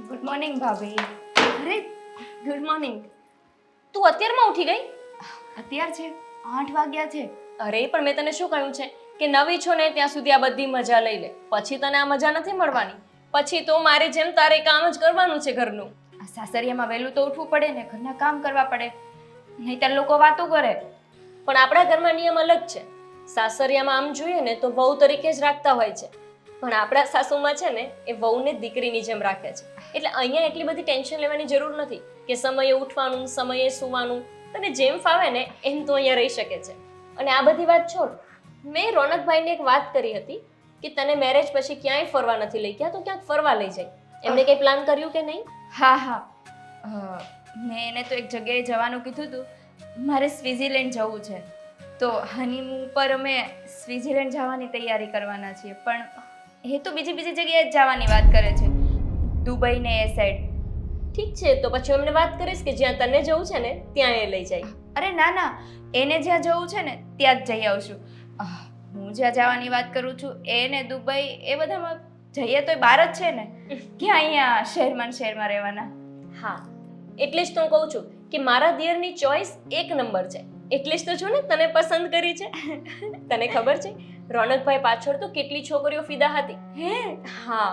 Good morning ભાભી. અરે good morning. તું અત્યારમાં ઉઠી ગઈ? અત્યાર છે 8 વાગ્યા છે. અરે પણ મેં તને શું કહ્યું છે કે નવી છો ને ત્યાં સુધી આ બધી મજા લઈ લે, પછી તને આ મજા નથી મળવાની. પછી તો મારે જેમ તારે કામ જ કરવાનું છે ઘરનું. આ સાસરિયામાં વહેલું તો ઉઠવું પડે ને, ઘરના કામ કરવા પડે, નહીંતર લોકો વાતો કરે. પણ આપણા ઘરમાં નિયમ અલગ છે. સાસરિયામાં આમ જોઈએ ને તો વહુ તરીકે જ રાખતા હોય છે, પણ આપણા સાસુમાં છે ને એ વહુને દીકરીની જેમ રાખે છે. એટલે અહીંયા એટલી બધી ટેન્શન લેવાની જરૂર નથી કે સમયે ઉઠવાનું, સમયે સૂવાનું, તને જેમ ફાવે ને એમ તો અહીંયા રહી શકે છે. અને આ બધી વાત છોડ, મેં રોનકભાઈને એક વાત કરી હતી કે તને મેરેજ પછી ક્યાંય ફરવા નથી લઈ ગયા, તો ક્યાંક ફરવા લઈ જાય. એમને કંઈ પ્લાન કર્યું કે નહીં? હા, મેં એને તો એક જગ્યાએ જવાનું કીધું હતું. મારે સ્વિટ્ઝરલેન્ડ જવું છે, તો હનીમૂન પર અમે સ્વિટ્ઝરલેન્ડ જવાની તૈયારી કરવાના છીએ. પણ એ તો બીજી જગ્યાએ જ જવાની વાત કરે છે, દુબઈ ને એ સાઈડ. ઠીક છે, તો પછી એમને વાત કરીશ કે જ્યાં તને જવું છે ને ત્યાં એ લઈ જાય. અરે ના, એને જ્યાં જવું છે ને ત્યાં જ જઈ આવશું. હું જ્યાં જવાની વાત કરું છું એને દુબઈ એ બધામાં જઈએ તો બહાર જ છે ને, ક્યાં અહીંયા શહેરમાં રહેવાના. હા, એટલે જ તો હું કહું છું કે મારા દિયરની ચોઈસ એક નંબર છે. એટલે જ તો છું ને તને પસંદ કરી છે. તને ખબર છે રોનકભાઈ પાછળ તો કેટલી છોકરીઓ ફિદા હતી. હે? હા,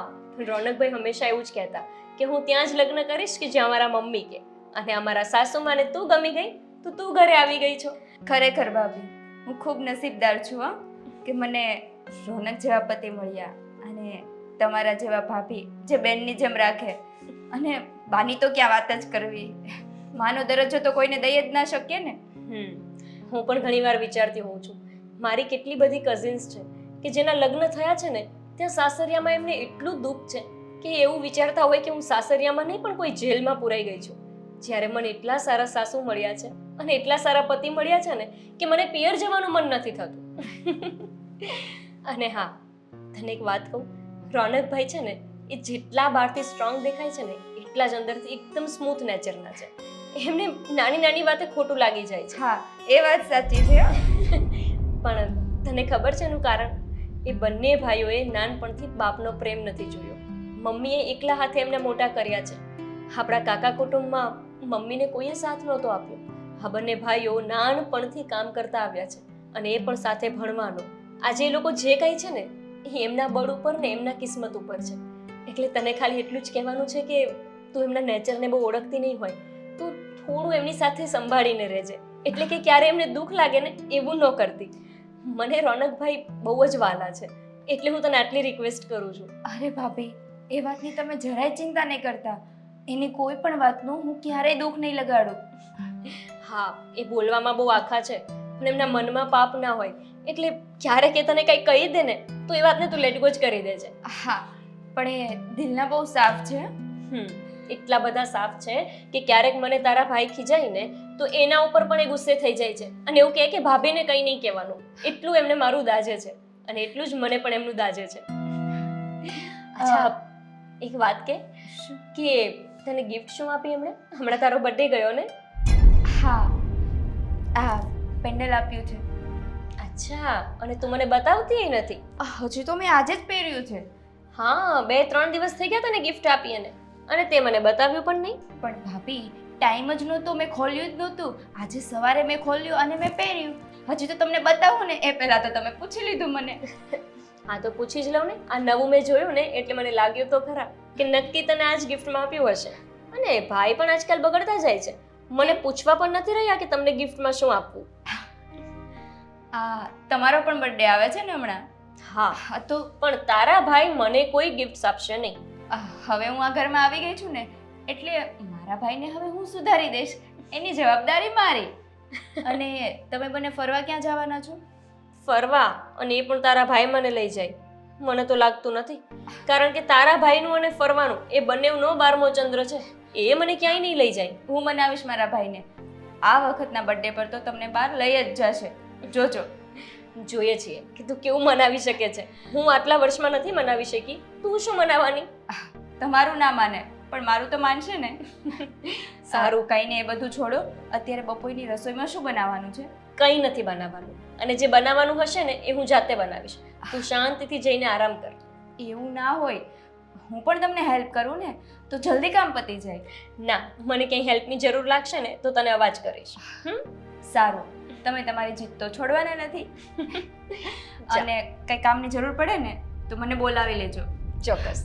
રોનકભાઈ હંમેશા એવું જ કહેતા કે હું ત્યાં જ લગ્ન કરીશ કે જ્યાં મારા મમ્મી કે, અને અમારા સાસુમાને તું ગમી ગઈ તો તું ઘરે આવી ગઈ છો. ખરેખર ભાભી, હું ખૂબ નસીબદાર છું હો કે મને રોનક જેવા પતિ મળ્યા, અને તમારા જેવા ભાભી જે બેનની જેમ રાખે. અને બાની તો ક્યાં વાત જ કરવી, માનો દરજ્જો તો કોઈને દઈ જ ના શકીએ ને. હું પણ ઘણીવાર વિચારતી હોઉં છું, મારી કેટલી બધી કઝિન્સ છે કે જેના લગ્ન થયા છે ને ત્યાં સાસરિયામાં એમને એટલું દુઃખ છે કે એવું વિચારતા હોય કે હું સાસરિયામાં નહીં પણ કોઈ જેલમાં પુરાઈ ગઈ છું. જ્યારે મને એટલા સારા સાસુ મળ્યા છે અને એટલા સારા પતિ મળ્યા છે ને કે મને પિયર જવાનું મન નથી થતું. અને હા, તને એક વાત કહું, રોનકભાઈ છે ને એ જેટલા બહારથી સ્ટ્રોંગ દેખાય છે ને એટલા જ અંદરથી એકદમ સ્મૂથ નેચરના છે. એમને નાની નાની વાતે ખોટું લાગી જાય છે. હા, એ વાત સાચી છે. પણ તને ખબર છે એનું કારણ? એ બંને ભાઈઓએ નાનપણથી બાપનો પ્રેમ નથી જોયો. મમ્મીએ એકલા હાથે એમને મોટા કર્યા છે. આપણા કાકા કુટુંબમાં મમ્મીને કોઈએ સાથ નહોતો આપ્યો. આ બંને ભાઈઓ નાનપણથી કામ કરતા આવ્યા છે, અને એ પણ સાથે ભણવાનું. આજે એ લોકો જે કંઈ છે ને એ એમના બળ ઉપર ને એમના કિસ્મત ઉપર છે. એટલે તને ખાલી એટલું જ કહેવાનું છે કે તું એમના નેચરને બહુ ઓળખતી નહીં હોય તો થોડું એમની સાથે સંભાળીને રહેજે. એટલે કે ક્યારે એમને દુઃખ લાગે ને એવું ન કરતી. મને રોનકભાઈ બહુ જ વાલા છે, એટલે હું તને આટલી રિક્વેસ્ટ કરું છું. અરે ભાભી, એ વાતની તમે જરાય ચિંતા નહીં કરતા. એની કોઈ પણ વાતનું હું ક્યારેય દુઃખ નહીં લગાડું. હા, એ બોલવામાં બહુ આખા છે પણ એમના મનમાં પાપ ના હોય, એટલે ક્યારેક એ તને કંઈ કહી દે ને તો એ વાતને તું લેટ ગો જ કરી દેજે. હા, પણ એ દિલના બહુ સાફ છે. એટલા બધા સાફ છે કે ક્યારેક મને તારા ભાઈ ખીજાય ને તો એના ઉપર પણ એ ગુસ્સે થઈ જાય છે અને એવું કહે કે ભાભીને કંઈ નહીં કહેવાનું. એટલું એમને મારું દાજે છે અને એટલું જ મને પણ એમનું દાજે છે. અચ્છા, એક વાત કે તને ગિફ્ટ શું આપી એમણે? હમણાં તારો બર્થડે ગયો ને? હા, આ પેન્ડલ આપ્યું છે. અચ્છા, અને તું મને બતાવતી નથી? હજુ તો મેં આજે જ પહેર્યું છે. હા, 2-3 દિવસ થઈ ગયા તને ગિફ્ટ આપી અને તે મને બતાવ્યું પણ નહીં. પણ ભાભી, ટાઈમ જ નહોતો, મેં ખોલ્યું જ નહોતું. આજે સવારે મેં ખોલ્યું અને મેં પહેર્યું. હજી તો તમને બતાવું ને એ પહેલા તો તમે પૂછી લીધું મને. હા, તો પૂછી જ લઉં ને. આ નવું મેં જોયું ને એટલે મને લાગ્યું તો ખરા કે નક્કી તને આજ ગિફ્ટમાં આપ્યું હશે. અને ભાઈ પણ આજકાલ બગડતા જાય છે, મને પૂછવા પણ નથી રહ્યા કે તમને ગિફ્ટમાં શું આપવું. તમારો પણ બર્થડે આવે છે ને હમણાં? હા, તો પણ તારા ભાઈ મને કોઈ ગિફ્ટ આપશે નહીં. હવે હું આ ઘરમાં આવી ગઈ છું ને એટલે મારા ભાઈને હવે હું સુધારી દઈશ. એની જવાબદારી મારી. અને તમે બંને ફરવા ક્યાં જવાના છો? ફરવા? અને એ પણ તારા ભાઈ મને લઈ જાય? મને તો લાગતું નથી, કારણ કે તારા ભાઈનું અને ફરવાનું એ બંનેનો 12મો ચંદ્ર છે. એ મને ક્યાંય નહીં લઈ જાય. હું મનાવીશ મારા ભાઈને. આ વખતના બર્થડે પર તો તમને બહાર લઈ જ જશે, જોજો. જોઈએ છીએ કે તું કેવું મનાવી શકે છે. હું આટલા વર્ષમાં નથી મનાવી શકી, તું શું મનાવવાની? તમારું ના માને પણ મારું તો માનશે ને. સારું, કંઈ ને, એ બધું છોડો. અત્યારે બપોરની રસોઈમાં શું બનાવવાનું છે? કંઈ નથી બનાવવાનું, અને જે બનાવવાનું હશે ને એ હું જાતે બનાવીશ. તું શાંતિથી જઈને આરામ કર. એવું ના હોય, હું પણ તમને હેલ્પ કરું ને, તો જલ્દી કામ પતી જાય. ના, મને કંઈ હેલ્પની જરૂર લાગશે ને તો તને અવાજ કરીશ. સારું, તમે તમારી જીદ તો છોડવાના નથી. અને કંઈ કામની જરૂર પડે ને તો મને બોલાવી લેજો. ચોક્કસ.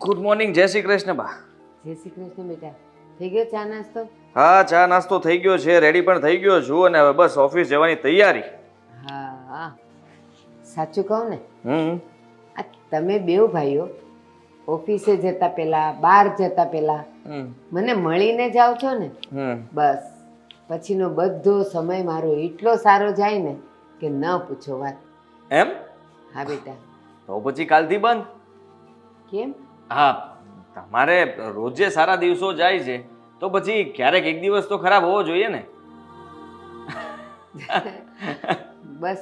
ગુડ મોર્નિંગ, જય શ્રી કૃષ્ણ બા. જય શ્રી કૃષ્ણ બેટા. થઈ ગયો ચા નાસ્તો? હા, ચા નાસ્તો થઈ ગયો છે, રેડી પણ થઈ ગયો છું અને હવે બસ ઓફિસ જવાની તૈયારી. હા હા, સાચું કહું ને, હમ આ તમે બેવ ભાઈઓ ઓફિસે જતા પહેલા, બહાર જતા પહેલા હમ મને મળીને જાઓ છો ને, હમ બસ પછીનો બધો સમય મારો એટલો સારો જાય ને કે ન પૂછો વાત. એમ? હા બેટા. તો પછી કાલથી બંધ. કેમ? હા, તમારે રોજે સારા દિવસો જાય છે તો પછી ક્યારેક એક દિવસ તો ખરાબ હોવો જોઈએ ને. બસ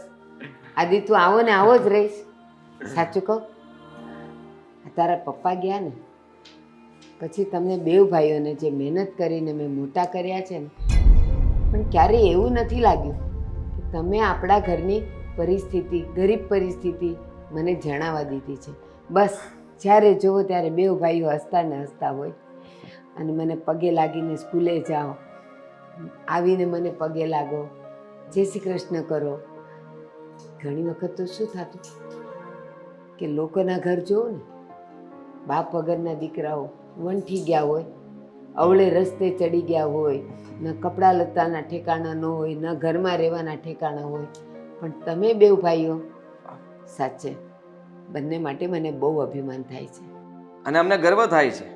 આદિ તું આવો ને આવો જ રહીશ. સાચું કહું, તારા પપ્પા ગયા ને પછી તમને બેવ ભાઈઓને જે મહેનત કરીને મેં મોટા કર્યા છે ને, પણ ક્યારેય એવું નથી લાગ્યું કે તમે આપણા ઘરની પરિસ્થિતિ, ગરીબ પરિસ્થિતિ મને જણાવવા દીધી છે. બસ જ્યારે જુઓ ત્યારે બેવ ભાઈઓ હસતા ને હસતા હોય અને મને પગે લાગીને સ્કૂલે જાઓ, આવીને મને પગે લાગો, જય શ્રી કૃષ્ણ કરો. ઘણી વખત તો શું થતું કે લોકોના ઘર જોવો ને, બાપ વગરના દીકરાઓ વંઠી ગયા હોય, અવળે રસ્તે ચડી ગયા હોય, ન કપડાં લત્તાના ઠેકાણા ન હોય, ન ઘરમાં રહેવાના ઠેકાણા હોય, પણ તમે બેવ ભાઈઓ સાચે બંને માટે મને બહુ અભિમાન થાય છે. અને અમને ગર્વ થાય છે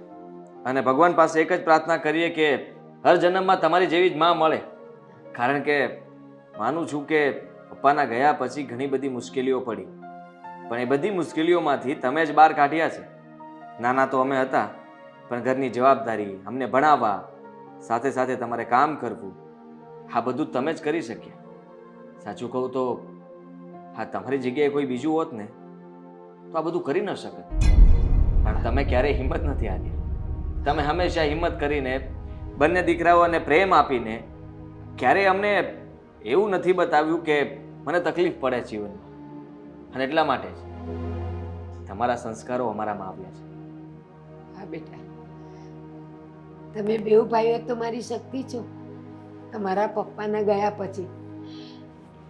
અને ભગવાન પાસે એક જ પ્રાર્થના કરીએ કે હર જન્મમાં તમારી જેવી જ માં મળે. કારણ કે માનું છું કે પપ્પાના ગયા પછી ઘણી બધી મુશ્કેલીઓ પડી, પણ એ બધી મુશ્કેલીઓમાંથી તમે જ બહાર કાઢ્યા છે. નાના તો અમે હતા, પણ ઘરની જવાબદારી, અમને ભણાવવા, સાથે સાથે તમારે કામ કરવું, આ બધું તમે જ કરી શક્યા. સાચું કહું તો હા, તમારી જગ્યાએ કોઈ બીજું હોત ને તો આ બધું કરી ન શકત. પણ તમે ક્યારેય હિંમત નથી હારી. તમે હંમેશા હિંમત કરીને બંને દીકરાઓને પ્રેમ આપીને ક્યારેય અમને એવું નથી બતાવ્યું કે મને તકલીફ પડે જીવનમાં. અને એટલા માટે જ તમારા સંસ્કારો અમારામાં આવ્યા છે. હા બેટા, તમે બેવ ભાઈઓ તો મારી શક્તિ છો તમારા પપ્પાના ગયા પછી.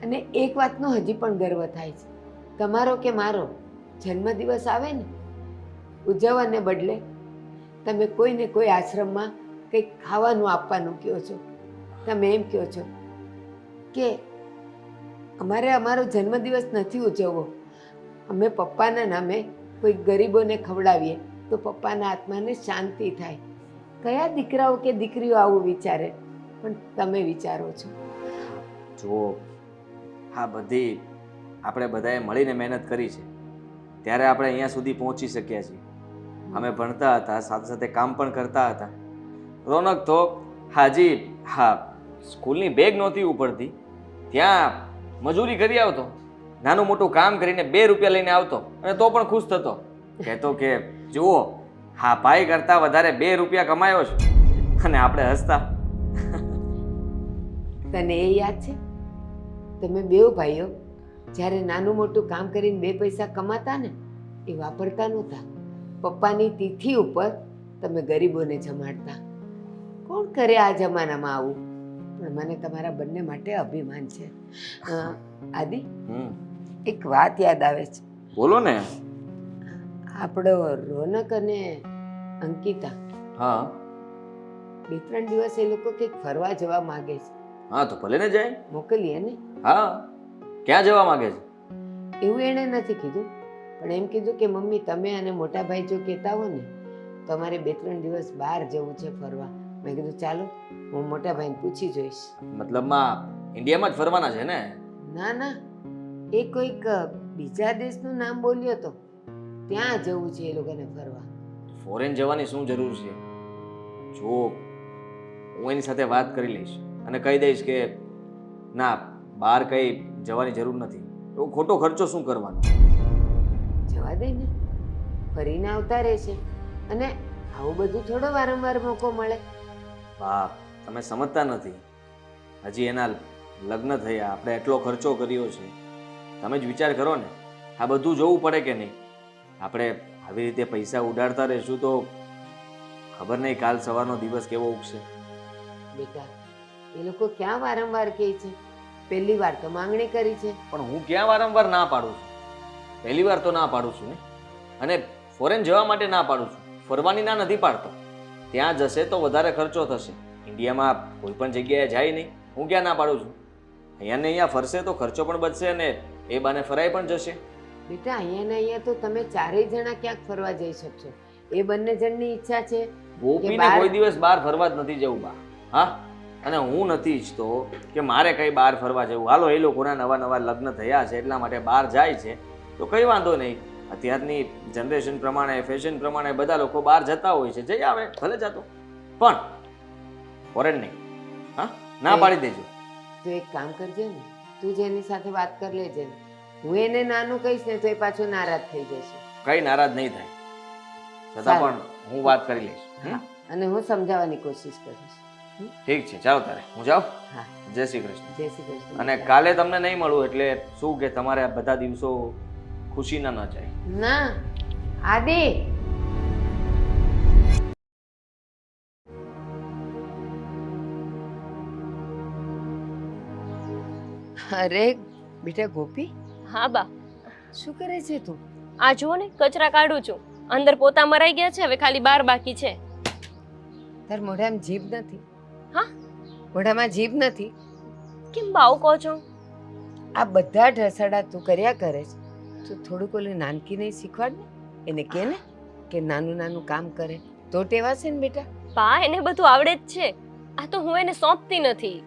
અને એક વાતનો હજી પણ ગર્વ થાય છે, તમારો કે મારો જન્મદિવસ આવે ને ઉજવવાને બદલે તમે કોઈને કોઈ આશ્રમમાં કંઈક ખાવાનું આપવાનું કહો છો. તમે એમ કહો છો કે અમારે અમારો જન્મદિવસ નથી ઉજવવો, અમે પપ્પાના નામે કોઈ ગરીબોને ખવડાવીએ તો પપ્પાના આત્માને શાંતિ થાય. કયા દીકરાઓ કે દીકરીઓ આવું વિચારે, પણ તમે વિચારો છો. જુઓ, હા, બધી આપણે બધાએ મળીને મહેનત કરી છે ત્યારે આપણે અહીંયા સુધી પહોંચી શક્યા છીએ. અમે ભણતા હતા, સાથે સાથે કામ પણ કરતા હતા. રોનક તો હાજી હા, સ્કૂલની બેગ નહોતી ઉપડતી ત્યાં મજૂરી કરી આવતો, નાનું મોટું કામ કરીને 2 રૂપિયા લઈને આવતો અને તો પણ ખુશ થતો. કહેતો કે જુઓ, હા, ભાઈ કરતાં વધારે 2 રૂપિયા કમાયો છે. અને આપણે હસતા. તને એ યાદ છે તમે બેવ ભાઈઓ જ્યારે નાનું મોટું કામ કરીને 2 પૈસા કમાતા ને એ વાપરતા નહોતા. પપ્પાની તિથિ ઉપર તમે ગરીબોને જમાડતા. કોણ કરે આ જમાનામાં આવું? પણ મને તમારા બંને માટે અભિમાન છે. આદિ, એક વાત યાદ આવે છે. બોલો ને. આપણો રોનક અને અંકિતા હા 2-3 દિવસ એ લોકો કંઈક ફરવા જવા માંગે છે. હા, તો ભલે ને જાય. મોકલીએ ને? હા, ક્યાં જવા માંગે છે? એવું એણે નથી કીધું, પણ એમ કીધું કે મમ્મી તમે અને મોટા ભાઈ જો કહેતા હો ને તો અમારે 2-3 દિવસ બહાર જવું છે ફરવા. મેં કીધું ચાલો, હું મોટા ભાઈને પૂછી જોઈશ. મતલબમાં ઇન્ડિયામાં જ ફરવાના છે ને? ના ના, એ કોઈક બીજા દેશનું નામ બોલ્યો હતો, ત્યાં જવું છે એ લોકોને ફરવા. ફોરેન જવાની શું જરૂર છે? જો હું એની સાથે વાત કરી લઈશ અને કહી દઈશ કે ના, બહાર કંઈ જવાની જરૂર નથી. એવો ખોટો ખર્ચો શું કરવાનો? જવા દે ને, ફરીને આવતા રહેશે. અને આવું બધું થોડો વારંવાર મોકો મળે. વાહ, તમે સમજતા નથી. હજી એના લગ્ન થયા, આપણે એટલો ખર્ચો કર્યો છે. તમે જ વિચાર કરો ને, આ બધું જોવું પડે કે નહીં? આપણે આવી રીતે પૈસા ઉડાડતા રહીશું તો ખબર નહીં કાલ સવારનો દિવસ કેવો ઉગશે. બેટા એ લોકો ક્યાં વારંવાર કહે છે? પહેલી વાર તો માંગણી કરી છે. પણ હું ક્યાં વારંવાર ના પાડું છું? પહેલી વાર તો ના પાડું છું ને. અને ફોરેન જવા માટે ના પાડું છું, ફરવાની ના નથી પાડતો. ત્યાં જશે તો વધારે ખર્ચો થશે. ઇન્ડિયામાં કોઈ પણ જગ્યાએ જાય નહીં, હું ક્યાં ના પાડું છું? અહીંયા ને અહીંયા ફરશે તો ખર્ચો પણ બચશે અને એ બાને ફરાઈ પણ જશે. બેટા અહીંયા ને અહીંયા તો તમે ચારેય જણા ક્યાંક ફરવા જઈ શકશો. એ બંને જણની ઈચ્છા છે. ગોપીને બહાર- કોઈ દિવસ બહાર ફરવા જ નથી જવું બા. હા, અને હું નથી ઈચ્છતો કે મારે કઈ બહાર ફરવા જવું. હાલો એ લોકોના નવા નવા લગ્ન થયા છે એટલા માટે બહાર જાય છે તો કઈ વાંધો નહીં. અત્યારની જનરેશન પ્રમાણે, ફેશન પ્રમાણે બધા લોકો બહાર જતા હોય છે, જઈ આવે, ભલે જતો, પણ ફોરેન નહીં. હા, ના પાડી દેજો. તું એક કામ કરજે ને, તું જ એની સાથે વાત કરી લેજે ને. હું એને નાનું કહીશ ને તો એ પાછો નારાજ થઈ જશે. કઈ નારાજ નહીં થાય, છતાં સારું. પણ હું વાત કરી લઈશ. હા, અને હું સમજાવવાની કોશિશ કરીશ. ઠીક છે, ચાલો તારે હું જાઉં. હા, જય શ્રી કૃષ્ણ. જય શ્રી કૃષ્ણ. અને કાલે તમને નહીં મળું એટલે શું કે તમારે આ બધા દિવસો ખુશીના ન જાય. ના આદિ, અરે બેટા ગોપી, હા બા, શું કરે છે તું? આ જુઓ ને કચરા કાઢું છું. અંદર પોતા મરાઈ ગયા છે, હવે ખાલી બાર બાકી છે. તાર મોઢામાં જીભ નથી? હા? મોઢામાં જીભ નથી? કેમ બા આવું કહો છો? આ બધા ઢસડા તું કર્યા કરે છે. તું થોડુંક ઓલી નાનકી નહીં શીખવાડ ને, એને કે ને કે નાનું નાનું કામ કરે તો ટેવાશે ને બેટા. બા એને બધું આવડે જ છે, આ તો હું એને સોંપતી નથી.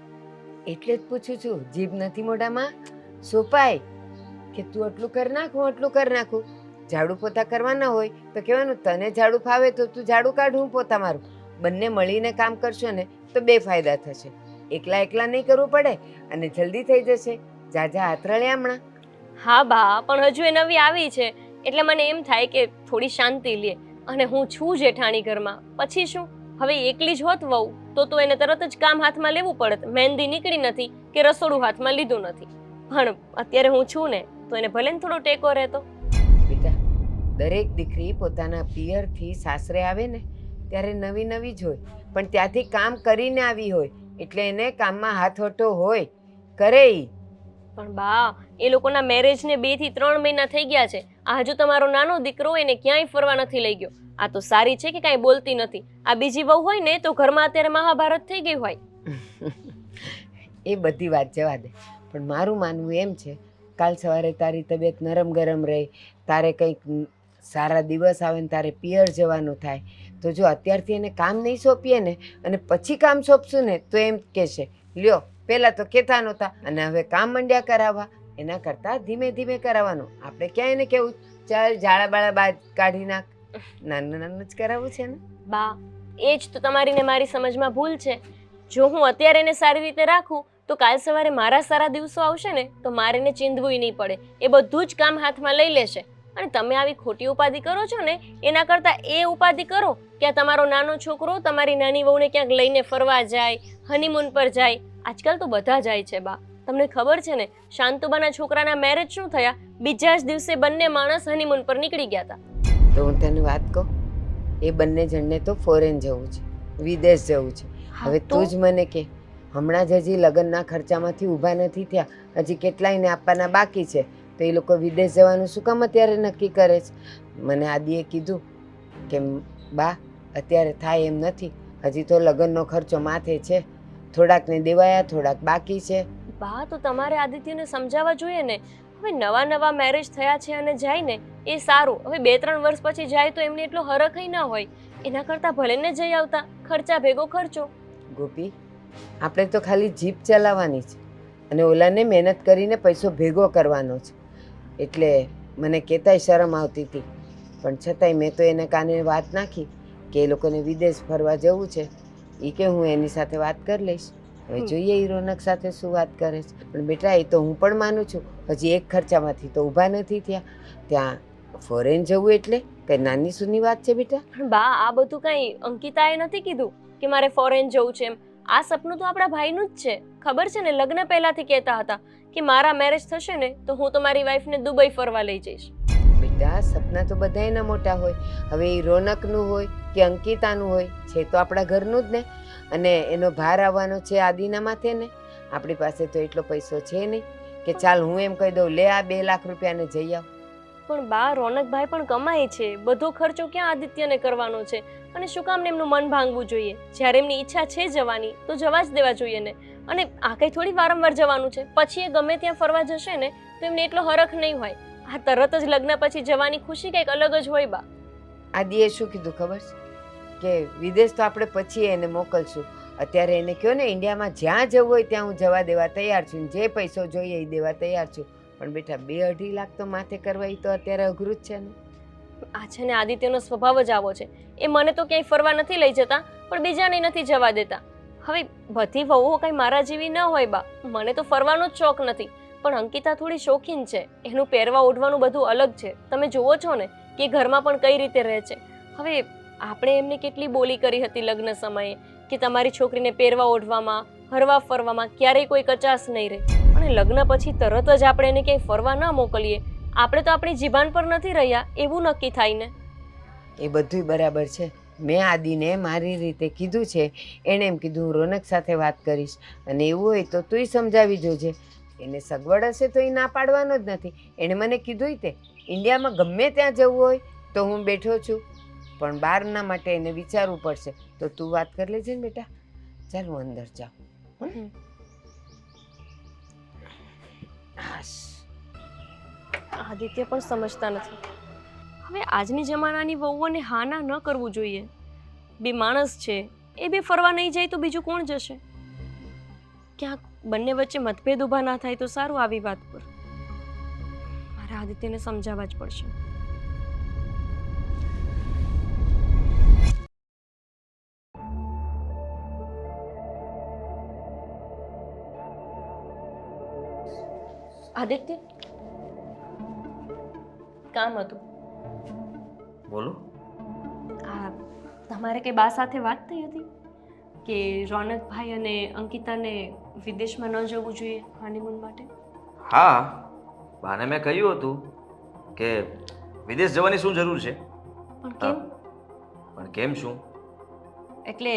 એટલે જ પૂછું છું, જીભ નથી મોઢામાં? સોપાય કે તું આટલું કર નાખ, હું આટલું કર નાખું. ઝાડુ પોતા કરવાના હોય તો કહેવાનું તને ઝાડુ ફાવે તો તું ઝાડુ કાઢ, હું પોતા મારું. બંને મળીને કામ કરશો ને તો બે ફાયદા થશે. એકલા એકલા નહીં કરવું પડે અને જલ્દી થઈ જશે. જાજા હાથ રળ્યા હમણાં. હા બા, પણ હજુ એ નવી આવી છે એટલે મને એમ થાય કે થોડી શાંતિ લે. અને હું છું જેઠાણી ઘરમાં, પછી શું? હવે એકલી જ હોત વહુ તો એને તરત જ કામ હાથમાં લેવું પડત. મહેંદી નીકળી નથી કે રસોડું હાથમાં લીધું નથી, પણ અત્યારે હું છું ને તો એને ભલે ને થોડો ટેકો રહેતો. બેટા દરેક દીકરી પોતાના પિયરથી સાસરે આવે ને ત્યારે નવી નવી જ હોય, પણ ત્યાંથી કામ કરીને આવી હોય એટલે એને કામમાં હાથવટો હોય, કરે ઈ. પણ બા, એ લોકોના મેરેજને 2 થી 3 મહિના થઈ ગયા છે. આ હજુ તમારો નાનો દીકરો એને ક્યાંય ફરવા નથી લઈ ગયો. આ તો સારી છે કે કાંઈ બોલતી નથી. આ બીજી વહુ હોય ને તો ઘરમાં અત્યારે મહાભારત થઈ ગઈ હોય. એ બધી વાત જવા દે, પણ મારું માનવું એમ છે કાલ સવારે તારી તબિયત નરમ ગરમ રહે, તારે કંઈક સારા દિવસ આવે ને તારે પિયર જવાનું થાય તો જો અત્યારથી એને કામ નહીં સોંપીએ ને અને પછી કામ સોંપશું ને તો એમ કહેશે લ્યો પહેલાં તો કહેતા નહોતા અને હવે કામ મંડ્યા કરાવવા. એના કરતાં ધીમે ધીમે કરાવવાનું. આપણે ક્યાં એને કેવું ચાલ ઝાડા બાળા બાદ કાઢી નાખ, નાનું નાનું જ કરાવવું છે ને. બા, એ જ તો તમારી ને મારી સમજમાં ભૂલ છે. જો હું અત્યારે એને સારી રીતે રાખું તો કાલ સવારે મારા સારા દિવસો આવશે ને તો મારે એને ચીંધવું નહીં પડે. એ બધું જ કામ હાથમાં લઈ લેશે. અને તમે આવી ખોટી ઉપાધિ કરો છો ને એના કરતાં એ ઉપાધિ કરો કે આ તમારો નાનો છોકરો તમારી નાની વહુને ક્યાંક લઈને ફરવા જાય, હનીમૂન પર જાય. આજકાલ તો બધા જાય છે બા. તમને ખબર છે ને શાંતુબાના છોકરાના મેરેજ શું થયા? બીજા જ દિવસે બંને માણસ હનીમૂન પર નીકળી ગયા હતા. તો હું તને વાત કહું, એ બંને જણને તો ફોરેન જવું છે, વિદેશ જવું છે. હવે તું જ મને કે હમણાં જ હજી લગ્નના ખર્ચામાંથી ઊભા નથી થયા, હજી કેટલાયને આપવાના બાકી છે તો એ લોકો વિદેશ જવાનું શું કામ અત્યારે નક્કી કરે છે? મને આદિએ કીધું કે બા અત્યારે થાય એમ નથી, હજી તો લગ્નનો ખર્ચો માથે છે, થોડાકને દેવાયા થોડાક બાકી છે. બા, તો તમારે આદિત્યને સમજાવવા જોઈએ ને. હવે નવા નવા મેરેજ થયા છે અને જાય ને એ સારું. હવે 2-3 વર્ષ પછી જાય તો એમને એટલો હરખય ના હોય. એના કરતાં ભલે ને જઈ આવતા, ખર્ચા ભેગો ખર્ચો. ગોપી, આપણે તો ખાલી જીપ ચલાવવાની છે અને ઓલાને મહેનત કરીને પૈસો ભેગો કરવાનો છે. એટલે મને કહેતાય શરમ આવતી હતી, પણ છતાંય મેં તો એને કાને વાત નાખી કે એ લોકોને વિદેશ ફરવા જવું છે. એ કે હું એની સાથે વાત કરી લઈશ. હવે જોઈએ એ રોનક સાથે શું વાત કરે છે. પણ બેટા એ તો હું પણ માનું છું, હજી એક ખર્ચામાંથી તો ઊભા નથી થયા. ત્યાં ફોરેન જવું એટલે કંઈ નાની સૂની વાત છે બેટા? પણ બા, આ બધું કાંઈ અંકિતાએ નથી કીધું કે મારે ફોરેન જવું છે એમ. આ સપનું તો આપણા ભાઈનું જ છે. ખબર છે ને, લગ્ન પહેલાથી કહેતા હતા કે મારા મેરેજ થશે ને તો હું તો મારી વાઈફને દુબઈ ફરવા લઈ જઈશ. બેટા સપના તો બધાયના મોટા હોય. હવે એ રોનકનું હોય કે અંકિતાનું હોય, છે તો આપણા ઘરનું જ ને. અને એનો ભાર આવવાનો છે આદિના માથે ને. આપણી પાસે તો એટલો પૈસો છે નહીં કે ચાલ હું એમ કહી દઉં લે આ 2 લાખ રૂપિયાને જઈ આવ. પણ બા, રોનકભાઈ પણ કમાય છે, બધો ખર્ચો ક્યાં આદિત્યને કરવાનો છે? અને શું કામ એમનું મન ભાંગવું જોઈએ? જ્યારે એમની ઈચ્છા છે જવાની તો જવા જ દેવા જોઈએ ને. અને આ કંઈ થોડી વારંવાર જવાનું છે? પછી એ ગમે ત્યાં ફરવા જશે ને તો એમને એટલો હરખ નહીં હોય. આ તરત જ લગ્ન પછી જવાની ખુશી કંઈક અલગ જ હોય બા. આદિએ શું કીધું ખબર છે કે વિદેશ તો આપણે પછી એને મોકલશું. અત્યારે એને કહો ને ઇન્ડિયામાં જ્યાં જવું હોય ત્યાં હું જવા દેવા તૈયાર છું, જે પૈસો જોઈએ એ દેવા તૈયાર છું. પણ બેટા 2-2.5 લાખ તો માથે કરવા એ તો અત્યારે અઘરું જ છે ને. આ છે ને, આદિત્યનો સ્વભાવ જ આવો છે. એ મને તો ક્યાંય ફરવા નથી લઈ જતા, પણ બીજાને નથી જવા દેતા. હવે બધી વહુઓ કંઈ મારા જેવી ન હોય બા. મને તો ફરવાનો જ શોખ નથી, પણ અંકિતા થોડી શોખીન છે. એનું પહેરવા ઓઢવાનું બધું અલગ છે. તમે જુઓ છો ને કે ઘરમાં પણ કઈ રીતે રહે છે. હવે આપણે એમને કેટલી બોલી કરી હતી લગ્ન સમયે કે તમારી છોકરીને પહેરવા ઓઢવામાં, હરવા ફરવામાં ક્યારેય કોઈ કચાશ નહીં રહે. અને લગ્ન પછી તરત જ આપણે એને ક્યાંય ફરવા ના મોકલીએ. આપણે તો આપણી જીભાન પર નથી રહ્યા એવું નક્કી થાય ને. એ બધુંય બરાબર છે. મેં આદિને મારી રીતે કીધું છે. એણે એમ કીધું હું રોનક સાથે વાત કરીશ, અને એવું હોય તો તુંય સમજાવી જોજે. એને સગવડ હશે તો એ ના પાડવાનો જ નથી. એણે મને કીધું તે ઇન્ડિયામાં ગમે ત્યાં જવું હોય તો હું બેઠો છું, પણ બહારના માટે એને વિચારવું પડશે. તો તું વાત કરી લેજે ને બેટા. ચાલ હું અંદર જાઉં. હાશ. આદિત્ય પણ સમજતા નથી. હવે આજની જમાનાની વહુઓને હા ના ન કરવું જોઈએ. બે માણસ છે, એ બે ફરવા નહીં જાય તો બીજું કોણ જશે? ક્યાંક બંને વચ્ચે મતભેદ ઊભા ના થાય તો સારું. આવી વાત પર મારે આદિત્યને સમજાવવા જ પડશે. આદિત્ય, કામ હતું. બોલો. આ તમારે કે બા સાથે વાત થઈ હતી કે રોનકભાઈ અને અંકિતાને વિદેશમાં ન જવું જોઈએ હનીમૂન માટે? હા, બાને મેં કહ્યું હતું કે વિદેશ જવાની શું જરૂર છે. પણ કેમ? પણ કેમ શું? એટલે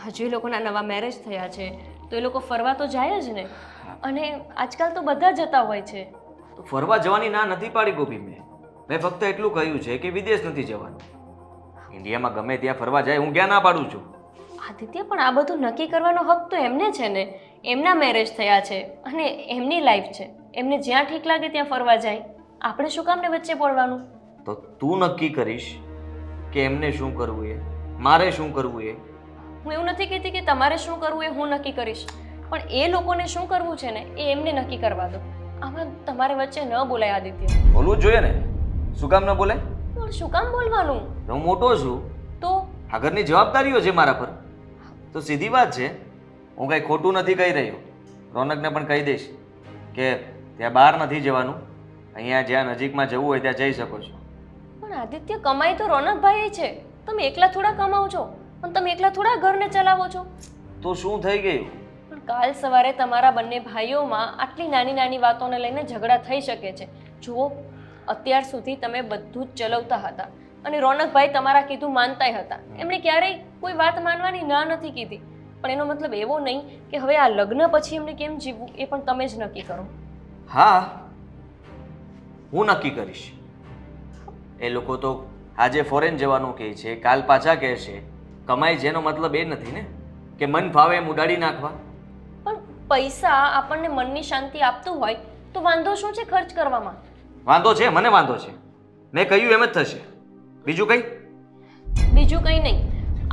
હજુ એ લોકોના નવા મેરેજ થયા છે તો એ લોકો ફરવા તો જાય જ ને. અને આજકાલ તો બધા જતા હોય છે. તો ફરવા જવાની ના નથી પાડી ગોપી. મેં ફક્ત એટલું કહ્યું છે કે વિદેશ નથી જવાનું. ઇન્ડિયામાં ગમે ત્યાં ફરવા જાય હું ક્યાં ના પાડું છું. આદિત્ય, પણ આ બધું નક્કી કરવાનો હક તો એમને છે ને. એમના મેરેજ થયા છે અને એમની લાઈફ છે. એમને જ્યાં ઠીક લાગે ત્યાં ફરવા જાય. આપણે શું કામને વચ્ચે પડવાનું? તો તું નક્કી કરીશ કે એમને શું કરવું એ, મારે શું કરવું એ. હું એવું નથી કહેતી કે તમારે શું કરવું એ હું નક્કી કરીશ, પણ એ લોકોને શું કરવું છે ને એ એમને નક્કી કરવા દો. આમાં તમારે વચ્ચે ન બોલાય આદિત્ય. બોલવું જ જોઈએ ને. શું કામ ન બોલે? પણ શું કામ બોલવાનું? હું મોટો છું, તો આ ઘરની જવાબદારીઓ છે મારા પર. તો સીધી વાત છે, હું કંઈ ખોટું નથી કહી રહ્યો. રોનકને પણ કહી દઈશ કે ત્યાં બહાર નથી જવાનું, અહીંયા જ્યાં નજીકમાં જવું હોય ત્યાં જઈ શકો છો. પણ આદિત્ય, કમાઈ તો રોનકભાઈ છે. તમે એકલા થોડા કમાવો છો, પણ તમે એકલા થોડા ઘરને ચલાવો છો. તો શું થઈ ગયું? પણ કાલ સવારે તમારા બંને ભાઈઓમાં આટલી નાની નાની વાતોને લઈને ઝઘડા થઈ શકે છે. જુઓ, અત્યાર સુધી તમે બધું જ ચલાવતા હતા અને રોનકભાઈ તમારા કીધું માનતાય હતા. એમણે ક્યારેય કોઈ વાત માનવાની ના નથી કીધી. પણ એનો મતલબ એવો નહીં કે હવે આ લગ્ન પછી એમને કેમ જીવવું એ પણ તમે જ નક્કી કરો. હા, હું નક્કી કરીશ. એ લોકો તો આજે ફોરેન જવાનું કહે છે, કાલ પાછા કહે છે. કમાઈ જેનો મતલબ એ નથી ને કે મન ફાવે એમ ઉડાડી નાખવા. પણ પૈસા આપણને મનની શાંતિ આપતું હોય તો વાંધો શું છે ખર્ચ કરવામાં? વાંધો છે, મને વાંધો છે. મેં કહ્યું એમ જ થશે. બીજું કંઈ? બીજું કંઈ નહીં.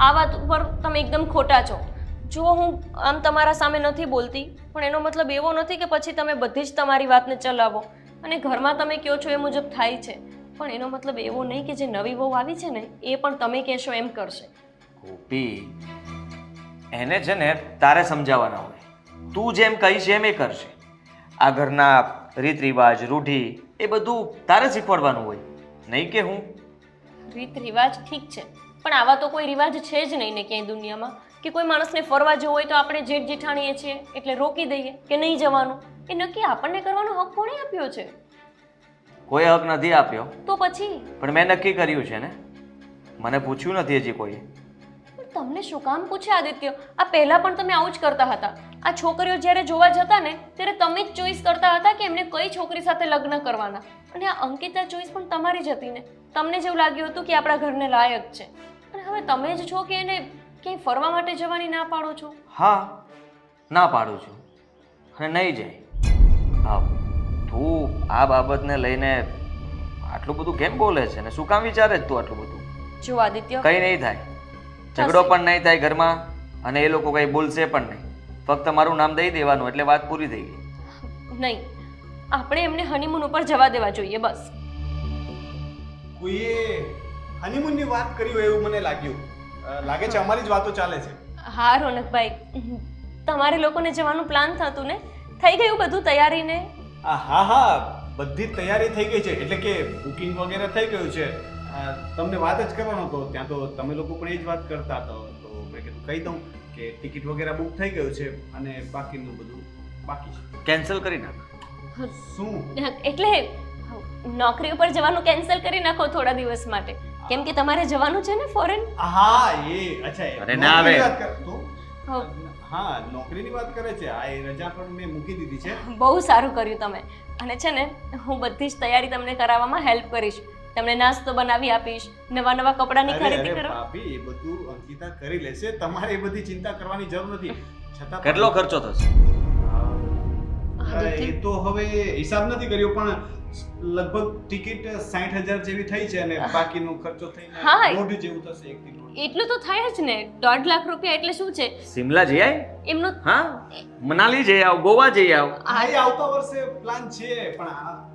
આ વાત ઉપર તમે એકદમ ખોટા છો. જુઓ, હું આમ તમારા સામે નથી બોલતી, પણ એનો મતલબ એવો નથી કે પછી તમે બધી જ તમારી વાતને ચલાવો અને ઘરમાં તમે કહો છો એ મુજબ થાય છે. પણ એનો મતલબ એવો નહીં કે જે નવી વહુ આવી છે ને એ પણ તમે કહેશો એમ કરશે. ગોપી, એને છે ને તારે સમજાવવાના હોય. તું જેમ કહીશ એમ એ કરશે. આ ઘરના રીત રિવાજ, રૂઢી એ બધું તારે શીખવાડવાનું હોય, નહીં કે હું. રીત રિવાજ ઠીક છે, પણ આવા તો કોઈ રિવાજ છે જ નહીં ને ક્યાંય દુનિયામાં કે કોઈ માણસને ફરવા જવું હોય તો આપણે જેઠ જેઠાણીએ છીએ એટલે રોકી દઈએ કે નહીં જવાનું. એ નક્કી આપણને કરવાનો હક કોણે આપ્યો છે? કોઈ હક નથી આપ્યો, તો પછી પણ મેં નક્કી કર્યું છે ને. મને પૂછ્યું નથી હજી કોઈએ. પણ તમને શું કામ પૂછે આદિત્ય? આ પહેલા પણ તમે આવું જ કરતા હતા. આ છોકરીઓ જ્યારે જોવા જતા ને ત્યારે તમે જ ચોઈસ કરતા હતા કે એમને કઈ છોકરી સાથે લગ્ન કરવાના. અને આ અંકિતા ચોઈસ પણ તમારી જ હતી ને. તમને જેવું લાગ્યું હતું કે આપણા ઘરને લાયક છે, અને હવે તમે જ છો કે એને ક્યાંય ફરવા માટે જવાની ના પાડો છો. હા, ના પાડું છું અને નહીં જાય. હા, તું આ બાબતને લઈને આટલું બધું કેમ બોલે છે ને શું કામ વિચારે છે તું આટલું બધું? જો આદિત્ય, કંઈ નહીં થાય, ઝઘડો પણ નહીં થાય ઘરમાં, અને એ લોકો કંઈ બોલશે પણ નહીં. ફક્ત મારું નામ દઈ દેવાનું એટલે વાત પૂરી થઈ ગઈ. નહીં, આપણે એમને હનીમૂન ઉપર જવા દેવા જોઈએ બસ. કોઈએ હનીમૂનની વાત કરી હોય એવું મને લાગ્યું. લાગે છે અમારી જ વાતો ચાલે છે. હા રોનકભાઈ, તમારે લોકોને જવાનું પ્લાન થતું ને? થઈ ગયું બધું તૈયારીને? હા હા, બધી જ તૈયારી થઈ ગઈ છે, એટલે કે બુકિંગ વગેરે થઈ ગયું છે. તમને વાત જ કરવાનો હતો, ત્યાં તો તમે લોકો પણ એ જ વાત કરતા હતા, તો મેં કીધું કહી દઉં કે ટિકિટ વગેરે બુક થઈ ગયું છે અને બાકીનું બધું બાકી છે. કેન્સલ કરી નાખ. શું? એટલે નોકરી ઉપર જવાનું કેન્સલ કરી નાખો થોડા દિવસ માટે, કેમ કે તમારે જવાનું છે ને ફોરેન. હા એ અચ્છા, અરે ના આવે. નોકરીની વાત કર તો? હો. હા, નોકરીની વાત કરે છે. આ એ રજા પણ મેં મૂકી દીધી છે. બહુ સારું કર્યું તમે. અને છે ને, હું બધી જ તૈયારી તમને કરાવવામાં હેલ્પ કરીશ. તમને નાસ્તો બનાવી આપીશ, નવા નવા કપડાની ખરીદી અરે કરો. ભાભી, એ બધું અંકિતા કરી લેશે, તમારે એ બધી ચિંતા કરવાની જરૂર નથી. છતાં પણ- કેટલો ખર્ચો થશે? એ તો હવે હિસાબ નથી કર્યો, પણ લગભગ ટિકિટ 60,000 જેવી થઈ છે અને બાકીનો ખર્ચો થઈને હા. 1.5 જેવું થશે. 1 થી 1.5. એટલું તો થાય જ ને. 1.5 લાખ રૂપિયા એટલે શું છે? સિમલા જઈ આય? એમનો હા, મનાલી જઈ આવ, ગોવા જઈ આવ. આ એ આવતા વર્ષે પ્લાન છે, પણ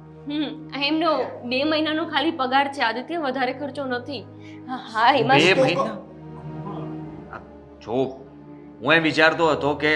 એમનો 2 મહિનાનો ખાલી પગાર છે આદિત્ય, વધારે ખર્ચો નથી. હા એમાં 2 શું? મહિના? જો હું એમ વિચારતો હતો કે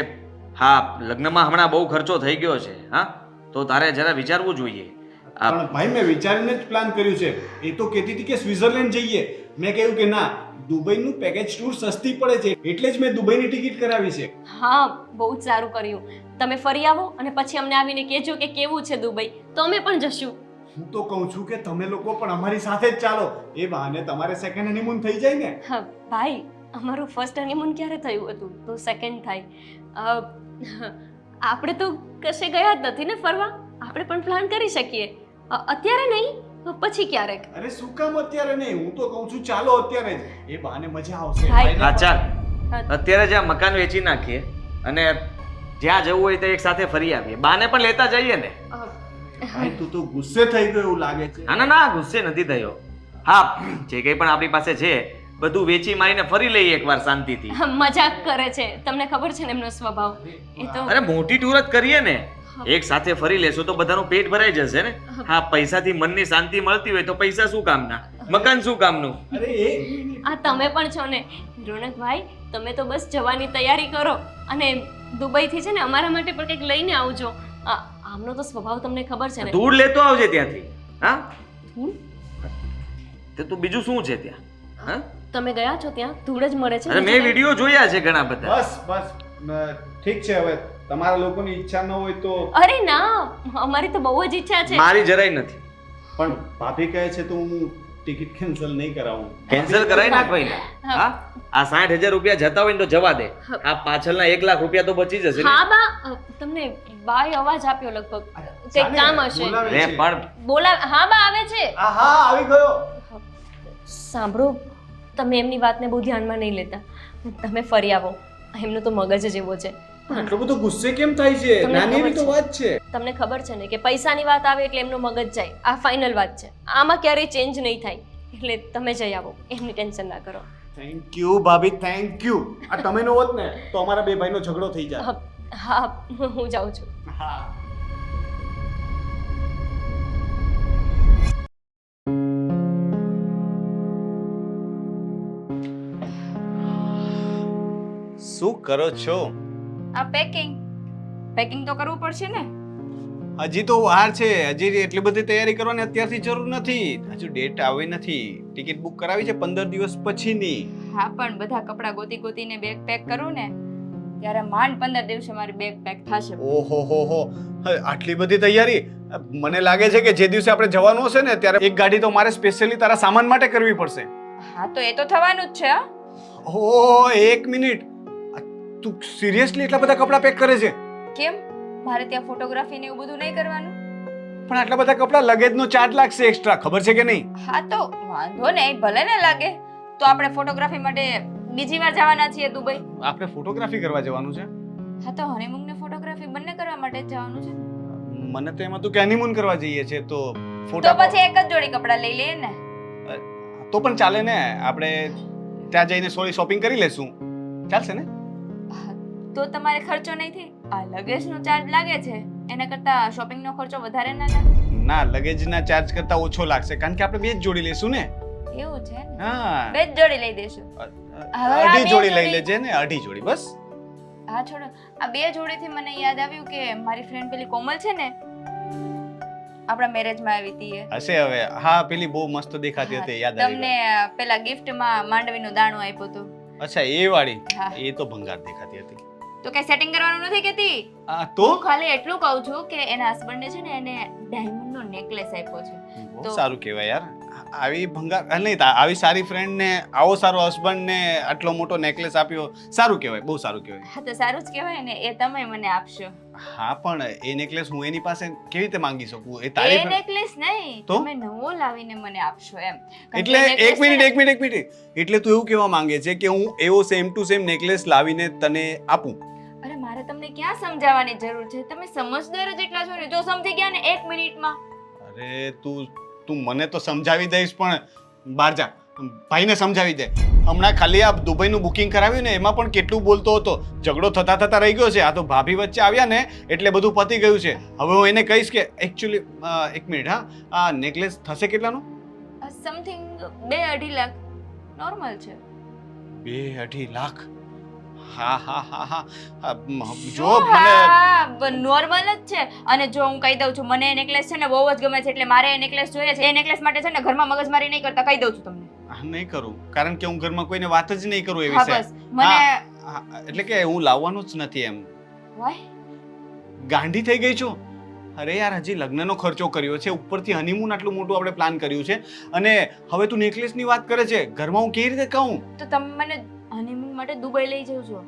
હા, લગ્નમાં હમણાં બહુ ખર્ચો થઈ ગયો છે. હા, તો તારે જરા વિચારવું જોઈએ. પણ ભાઈ મેં વિચારીને જ પ્લાન કર્યું છે. એ તો કહેતી હતી કે સ્વિટરલેન્ડ જઈએ. મેં કહ્યું કે ના, દુબઈનું પેકેજ ટૂર સસ્તી પડે છે, એટલે જ મેં દુબઈની ટિકિટ કરાવી છે. હા, બહુ જ સારું કર્યું. તમે ફરી આવો અને પછી અમને આવીને કહેજો કે કેવું છે દુબઈ, તો અમે પણ જશું. હું તો કહું છું કે તમે લોકો પણ અમારી સાથે જ ચાલો. એ બહાને તમારે સેકન્ડ હનીમૂન થઈ જાય ને. હા ભાઈ, અમારું ફર્સ્ટ હનીમૂન ક્યારે થયું હતું તો સેકન્ડ થાય. આપણે તો કશે ગયા જ નથી ને ફરવા. આપણે પણ પ્લાન કરી શકીએ. અત્યારે નહીં, પછી ક્યારેક. અરે શું કામ અત્યારે નહીં? હું તો કહું છું ચાલો અત્યારે જ. એ બહાને મજા આવશે. ભાઈ. હા ચાલ, હા. અત્યારે જ આ મકાન વેચી નાખીએ અને જ્યાં જવું હોય તો એક સાથે ફરી આવીએ. બાને પણ લેતા જઈએ ને. ભાઈ તું તો ગુસ્સે થઈ ગયો એવું લાગે છે. ના ના ના, ગુસ્સે નથી થયો. હા, જે કંઈ પણ આપણી પાસે છે બધું વેચી મારીને ફરી લઈએ એકવાર શાંતિથી. મજાક કરે છે, તમને ખબર છે ને એમનો સ્વભાવ. એ તો અરે મોટી ટૂર જ કરીએ ને, એક સાથે ફરી લેશું તો બધાનું પેટ ભરાઈ જશે ને. હા, પૈસાથી મનની શાંતિ મળતી હોય તો પૈસા શું કામના, મકાન શું કામનું? અરે એ આ તમે પણ છો ને રોનકભાઈ, તમે તો બસ જવાની તૈયારી કરો અને દુબઈથી છે ને અમારા માટે પણ કંઈક લઈને આવજો. આમનો તો સ્વભાવ તમને ખબર છે ને. ધૂળ લેતો આવજે ત્યાંથી. હા, ધૂળ? તે તું બીજું શું છે ત્યાં? હા, તમે ગયા છો ત્યાં ધૂળ જ મળે છે? અરે મેં વિડીયો જોયા છે ઘણા બધા. બસ બસ ઠીક છે. હવે તમારા લોકોની ઈચ્છા ન હોય તો અરે ના, અમારી તો બહુ જ ઈચ્છા છે. મારી જરાય નથી. પણ ભાભી કહે છે તો હું ટિકિટ કેન્સલ નહીં કરાવું. કેન્સલ કરાવી નાખ ભાઈ. હા, આ 60,000 રૂપિયા જતા હોય ને તો જવા દે. આ પાછળના 1 લાખ રૂપિયા તો બચી જશે ને. હા બા, તમને બાય અવાજ આપ્યો લગભગ. કંઈક કામ હશે. બોલાવે રે છે. પણ બોલા. હા બા આવે છે. હા આવી ગયો. સાંભળો, તમે એમની વાતને બહુ ધ્યાનમાં નહીં લેતા. તમે ફરી આવો. એમનો તો મગજ જ એવો છે. આટલો બધો ગુસ્સે કેમ થાય છે? તમને નાની એવી ખબર તો છે. વાત છે. તમને ખબર છે ને કે પૈસાની વાત આવે એટલે એમનો મગજ જાય. આ ફાઇનલ વાત છે. આમાં ક્યારેય ચેન્જ નહીં થાય. એટલે તમે જઈ આવો, એમની ટેન્શન ના કરો. થેન્ક યુ ભાભી, થેન્ક યુ. આ તમે નો હોત ને તો અમારા બે ભાઈનો ઝઘડો થઈ જાય. હા, હું જાઉં છું. હા. શું કરો છો? આ પેકિંગ તો કરવું પડશે ને. હજી તો વાર છે. હજી એટલી બધી તૈયારી કરવાની અત્યારથી જરૂર નથી. હજુ ડેટ આવી નથી. ટિકિટ બુક કરાવી છે 15 દિવસ પછીની. હા પણ બધા કપડાં ગોતી ગોતીને બેગ પેક કરું ને ત્યારે માંડ 15 દિવસે મારી બેગ પેક થશે. ઓહો હો હો, આટલી બધી તૈયારી? મને લાગે છે કે જે દિવસે આપણે જવાનું હશે ને ત્યારે એક ગાડી તો મારે સ્પેશિયલી તારા સામાન માટે કરવી પડશે. હા તો એ તો થવાનું જ છે. હા ઓહ, 1 મિનિટ, તું સિરિયસલી એટલા બધા કપડાં પેક કરે છે? કેમ મારે ત્યાં ફોટોગ્રાફી ને એવું બધું નહીં કરવાનું? પણ આટલા બધા કપડાં લગેજનો ચાર્જ લાગશે એક્સ્ટ્રા, ખબર છે કે નહીં? હા તો વાંધો નહીં, ભલે ને લાગે. તો આપણે ફોટોગ્રાફી માટે બીજી વાર જવાના છીએ દુબઈ. આપણે ફોટોગ્રાફી કરવા જવાનું છે? હા તો હનીમૂન ને ફોટોગ્રાફી બંને કરવા માટે જ જવાનું છે. મને તો એમાં તું કે હનીમૂન કરવા જઈએ છે તો તો ફોટા પછી એક જ જોડી કપડાં લઈ લઈએ ને. તો પણ ચાલે ને, આપણે ત્યાં જઈને શોપિંગ કરી લેશું, ચાલશે ને? તો તમારે ખર્ચો નહીં થાય. આ લગેજનો ચાર્જ લાગે છે એના કરતા શોપિંગનો ખર્ચો વધારે ના લાગે? ના, લગેજના ચાર્જ કરતા ઓછો લાગશે કારણ કે આપણે બે જ જોડી લેશું ને. એવું છે ને? હા, બે જ જોડી લઈ દેશું. અઢી જોડી લઈ લેજે ને, અઢી જોડી બસ. હા છોડો, આ બે જોડીથી મને યાદ આવ્યું કે મારી ફ્રેન્ડ પેલી કોમલ છે ને, આપણા મેરેજમાં આવી હતી એ. હશે હવે. હા, પેલી બહુ મસ્ત દેખાતી હતી, યાદ આવી તમને પેલા ગિફ્ટમાં માંડવીનું દાણું આપ્યું હતું. ગયું. અચ્છા, એ વાળી? હા. એ તો ભંગાર દેખાતી હતી. તો કઈ સેટિંગ કરવાનું નથી કેતી. તો હું ખાલી એટલું કહું છું કે એના હસબન્ડે છે ને એને ડાયમંડનો નેકલેસ આપ્યો છે. બહુ તો- સારું કહેવાય યાર. આવી ભંગાર નહીં, આવી સારી ફ્રેન્ડ ને આવો સારો હસબન્ડ ને આટલો મોટો નેકલેસ આપ્યો, સારું કહેવાય, બહુ સારું કહેવાય. હા તો સારું જ કહેવાય ને, એ તમે મને આપશો. હા, પણ એ નેકલેસ હું એની પાસે કેવી રીતે માંગી શકું? એ એ તારી friend- નેકલેસ નહીં, તો? તમે નવો લાવીને મને આપશો એમ. કારણ કે એટલે necklace એક મિનિટ છે એક મિનિટ એક મિનિટ, એટલે તું એવું કહેવા માંગે છે કે હું એવો સેમ ટુ સેમ નેકલેસ લાવીને તને આપું? ને- અરે મારે તમને ક્યાં સમજાવવાની જરૂર છે, તમે સમજદાર જ એટલા છો ને. જો સમજી ગયા ને 1 મિનિટમાં. અરે તું મને તો સમજાવી દઈશ, પણ બહાર જા, ભાઈને સમજાવી દે. હમણાં ખાલી આ દુબઈનું બુકિંગ કરાવ્યું ને એમાં પણ કેટલું બોલતો હતો, ઝઘડો થતા રહી ગયો છે. આ તો ભાભી વચ્ચે આવ્યા ને એટલે બધું પતી ગયું છે. હવે હું એને કહીશ કે એકચ્યુઅલી 1 મિનિટ, હા, આ નેકલેસ થશે કેટલાનો? સમથિંગ 2-2.5 લાખ નોર્મલ છે. 2-2.5 લાખ? હા હા હા હા, જો શું મને હા, નોર્મલ જ છે. અને જો હું કહી દઉં છું, મને એ નેકલેસ છે ને બહુ જ ગમે છે, એટલે મારે એ નેકલેસ જોઈએ છે. એ નેકલેસ માટે છે ને ઘરમાં મગજમારી નહીં કરતા, કહી દઉં છું તમને. નહીં કરું, કારણ કે હું ઘરમાં કોઈને વાત જ નહીં કરું એ હા વિશે. બસ મને હા, એટલે કે હું લાવવાનું જ નથી એમ. વાય ગાંડી થઈ ગઈ છું? અરે યાર, હજી લગ્નનો ખર્ચો કર્યો છે, ઉપરથી હનીમૂન આટલું મોટું આપણે પ્લાન કર્યું છે, અને હવે તું નેકલેસની વાત કરે છે. ઘરમાં હું કેવી રીતે કહું? તો તમે મને હનીમૂન માટે દુબઈ લઈ જાવ છો,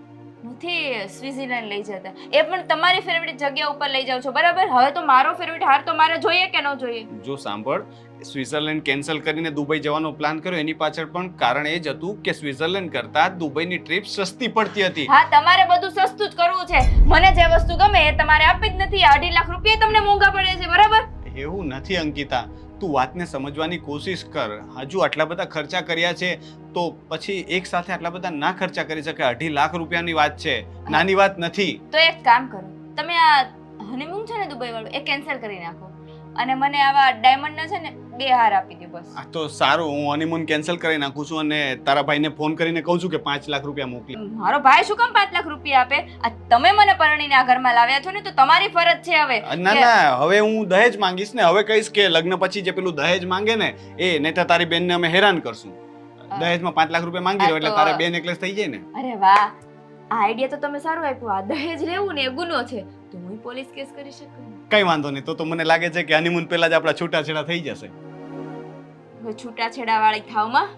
નથી સ્વિટ્ઝરલેન્ડ લઈ જતા. એ પણ તમારી ફેવરિટ જગ્યા ઉપર લઈ જાવ છો, બરાબર? હવે તો મારો ફેવરિટ હાર તો મારે જોઈએ કે ન જોઈએ? જો સાંભળ, સ્વિટ્ઝરલેન્ડ કેન્સલ કરીને દુબઈ જવાનો પ્લાન કર્યો એની પાછળ પણ કારણ એ જ હતું કે સ્વિટ્ઝરલેન્ડ કરતા દુબઈની ટ્રીપ સસ્તી પડતી હતી. હા, તમારે બધું સસ્તું જ કરવું છે. મને જે વસ્તુ ગમે એ તમારે આપી જ નથી. 2.5 લાખ રૂપિયા તમને મોંઘા પડે છે, બરાબર? એવું નથી અંકિતા, તું વાતને સમજવાની કોશિશ કર. હજુ આટલા બધા ખર્ચા કર્યા છે તો પછી એક સાથે આટલા બધા ના ખર્ચા કરી શકે. 2.5 લાખ રૂપિયાની વાત છે, નાની વાત નથી. તો એક કામ કરો, તમે આ હનીમૂન છે ને દુબઈ વાળું, એ કેન્સલ કરી નાખો અને મને આવા ડાયમંડના છે ને 2 હાર આપી દો બસ. આ તો સારું, હું હનીમૂન કેન્સલ કરી નાખું છું અને તારા ભાઈને ફોન કરીને કહું છું કે 5 લાખ રૂપિયા મોકલી. મારો ભાઈ શું કામ 5 લાખ રૂપિયા આપે? આ તમે મને પરણીને આ ઘરમાં લાવ્યા છો ને, તો તમારી ફરજ છે હવે. ના ના, હવે હું દહેજ માંગીશ ને. હવે કહીશ કે લગ્ન પછી જે પેલું દહેજ માંગે ને એ, નહીં તો તારી બેનને અમે હેરાન કરશું. દહેજમાં 5 લાખ રૂપિયા માંગી લો એટલે તારે 2 નેકલેસ થઈ જાય ને. અરે વાહ, આ આઈડિયા તો તમે સારો આપ્યો. આ દહેજ લેવું ને એ ગુનો છે, તો હું પોલીસ કેસ કરી શકું. કઈ વાંધો નહીં, તો મને લાગે છે કે હનીમૂન પહેલા જ આપણા છૂટાછેડા થઈ જશે. હવે છૂટાછેડા વાળી થાવમાં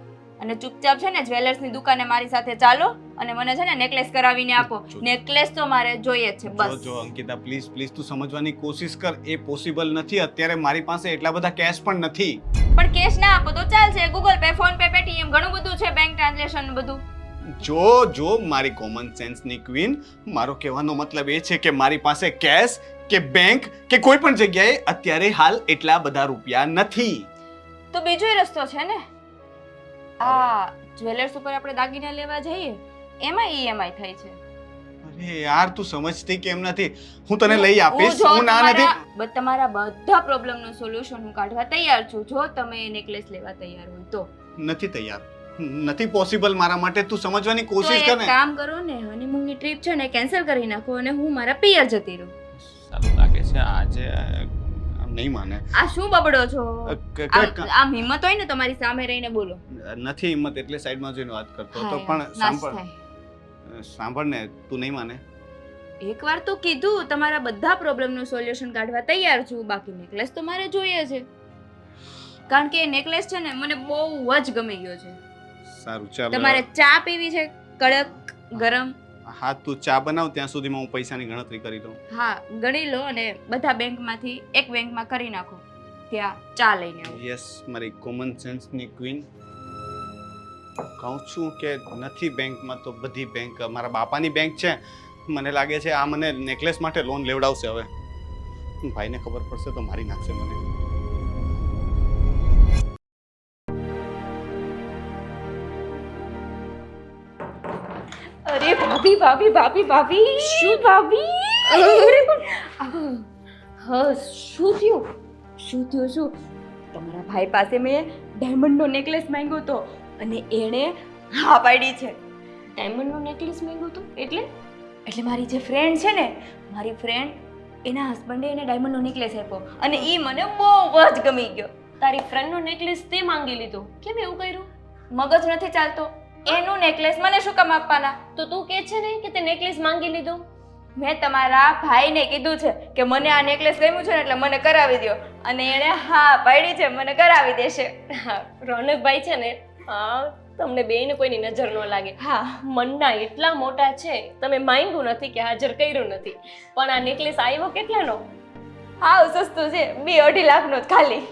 અને ચૂપચાપ છે ને જ્વેલર્સની દુકાને મારી સાથે ચાલો અને મને છે ને નેકલેસ કરાવીને આપો. નેકલેસ તો મારે જોઈએ જ છે જો બસ. જો અંકિતા, પ્લીઝ પ્લીઝ તું સમજવાની કોશિશ કર. એ પોસિબલ નથી. અત્યારે મારી પાસે એટલા બધા કેશ પણ નથી. પણ કેશ ના આપો તો ચાલશે. Google pay, phone pay, Paytm ઘણું બધું છે, બેંક ટ્રાન્ઝેક્શન બધું. જો મારી કોમન સેન્સની ક્વીન, મારો કહેવાનો મતલબ એ છે કે મારી પાસે કેશ કે બેંક કે કોઈ પણ જગ્યાએ અત્યારે હાલ એટલા બધા રૂપિયા નથી. તો બીજો રસ્તો છે ને, આ જ્વેલર્સ ઉપર આપણે દાગીના લેવા જઈએ એમાં ઈએમઆઈ થાય છે. અરે યાર, તું સમજતી કેમ નથી? હું તને લઈ આપીશ, હું ના નથી. તમારા બધા પ્રોબ્લેમનું સોલ્યુશન હું કાઢવા તૈયાર છું, જો તમે એ નેકલેસ લેવા તૈયાર હોય તો. નથી તૈયાર, નથી પોસિબલ મારા માટે. તું સમજવાની તો કોશિશ કર એક ને. કામ કરો ને, હનીમૂનની ટ્રીપ છે ને કેન્સલ કરી નાખો અને હું મારા પિયર જતી રહું. સારું લાગે છે આજે નહીં માને. આ શું બબડો છો ક- આમ હિંમત હોય ને તમારી સામે રહીને બોલો. નથી હિંમત એટલે સાઈડમાં જોઈને વાત કરતો હતો. હા, પણ નાશ સાંભળ થાય. સાંભળ ને, તું નહીં માને. એકવાર તો કીધું તમારા બધા પ્રોબ્લેમનું સોલ્યુશન કાઢવા તૈયાર છું, બાકી નેકલેસ તો મારે જોઈએ છે. કારણ કે એ નેકલેસ છે ને મને બહુ જ ગમી ગયો છે. સારું ચાલ. તમારે ચા પીવી છે કડક ગરમ? હા, તું ચા બનાવ ત્યાં સુધીમાં હું પૈસાની ગણતરી કરી લઉં. હા, ગણી લો અને બધા બેંકમાંથી એક બેંકમાં કરી નાખો. ત્યાં ચા લઈને આવો. યસ, મારી કોમન સેન્સની ક્વીન. કહું છું કે નથી બેંકમાં તો બધી બેંક મારા બાપાની બેંક છે. મને લાગે છે આ મને નેકલેસ માટે લોન લેવડાવશે. હવે ભાઈને ખબર પડશે તો મારી નાખશે મને. અરે ભાભી ભાભી ભાભી ભાભી શું ભાભી? હા, શું થયું? શું તમારા ભાઈ પાસે મેં ડાયમંડનો નેકલેસ માંગ્યો હતો અને એણે હા પાડી છે. ડાયમંડનો નેકલેસ માંગ્યો હતો એટલે? એટલે મારી જે ફ્રેન્ડ છે ને, મારી ફ્રેન્ડ એના હસબન્ડે એને ડાયમંડનો નેકલેસ આપ્યો અને એ મને બહુ જ ગમી ગયો. તારી ફ્રેન્ડનો નેકલેસ તે માંગી લીધો. કેમ એવું કર્યું? મગજ નથી ચાલતો. એનું નેકલેસ મને શું કામ આપવાના? તો તું કહે છે ને કે તે નેકલેસ માંગી લીધો. મેં તમારા ભાઈને કીધું છે કે મને આ નેકલેસ ગમ્યું છે ને એટલે મને કરાવી દો, અને એણે હા પાડી છે, મને કરાવી દેશે. હા, રોનકભાઈ છે ને, હા, તમને બેયને કોઈની નજર ન લાગે. હા, મનના એટલા મોટા છે, તમે માંગ્યું નથી કે હાજર કર્યું નથી, પણ આ નેકલેસ આવ્યો કેટલાનો? હાવ સસ્તું છે, 2-2.5 લાખનો જ ખાલી.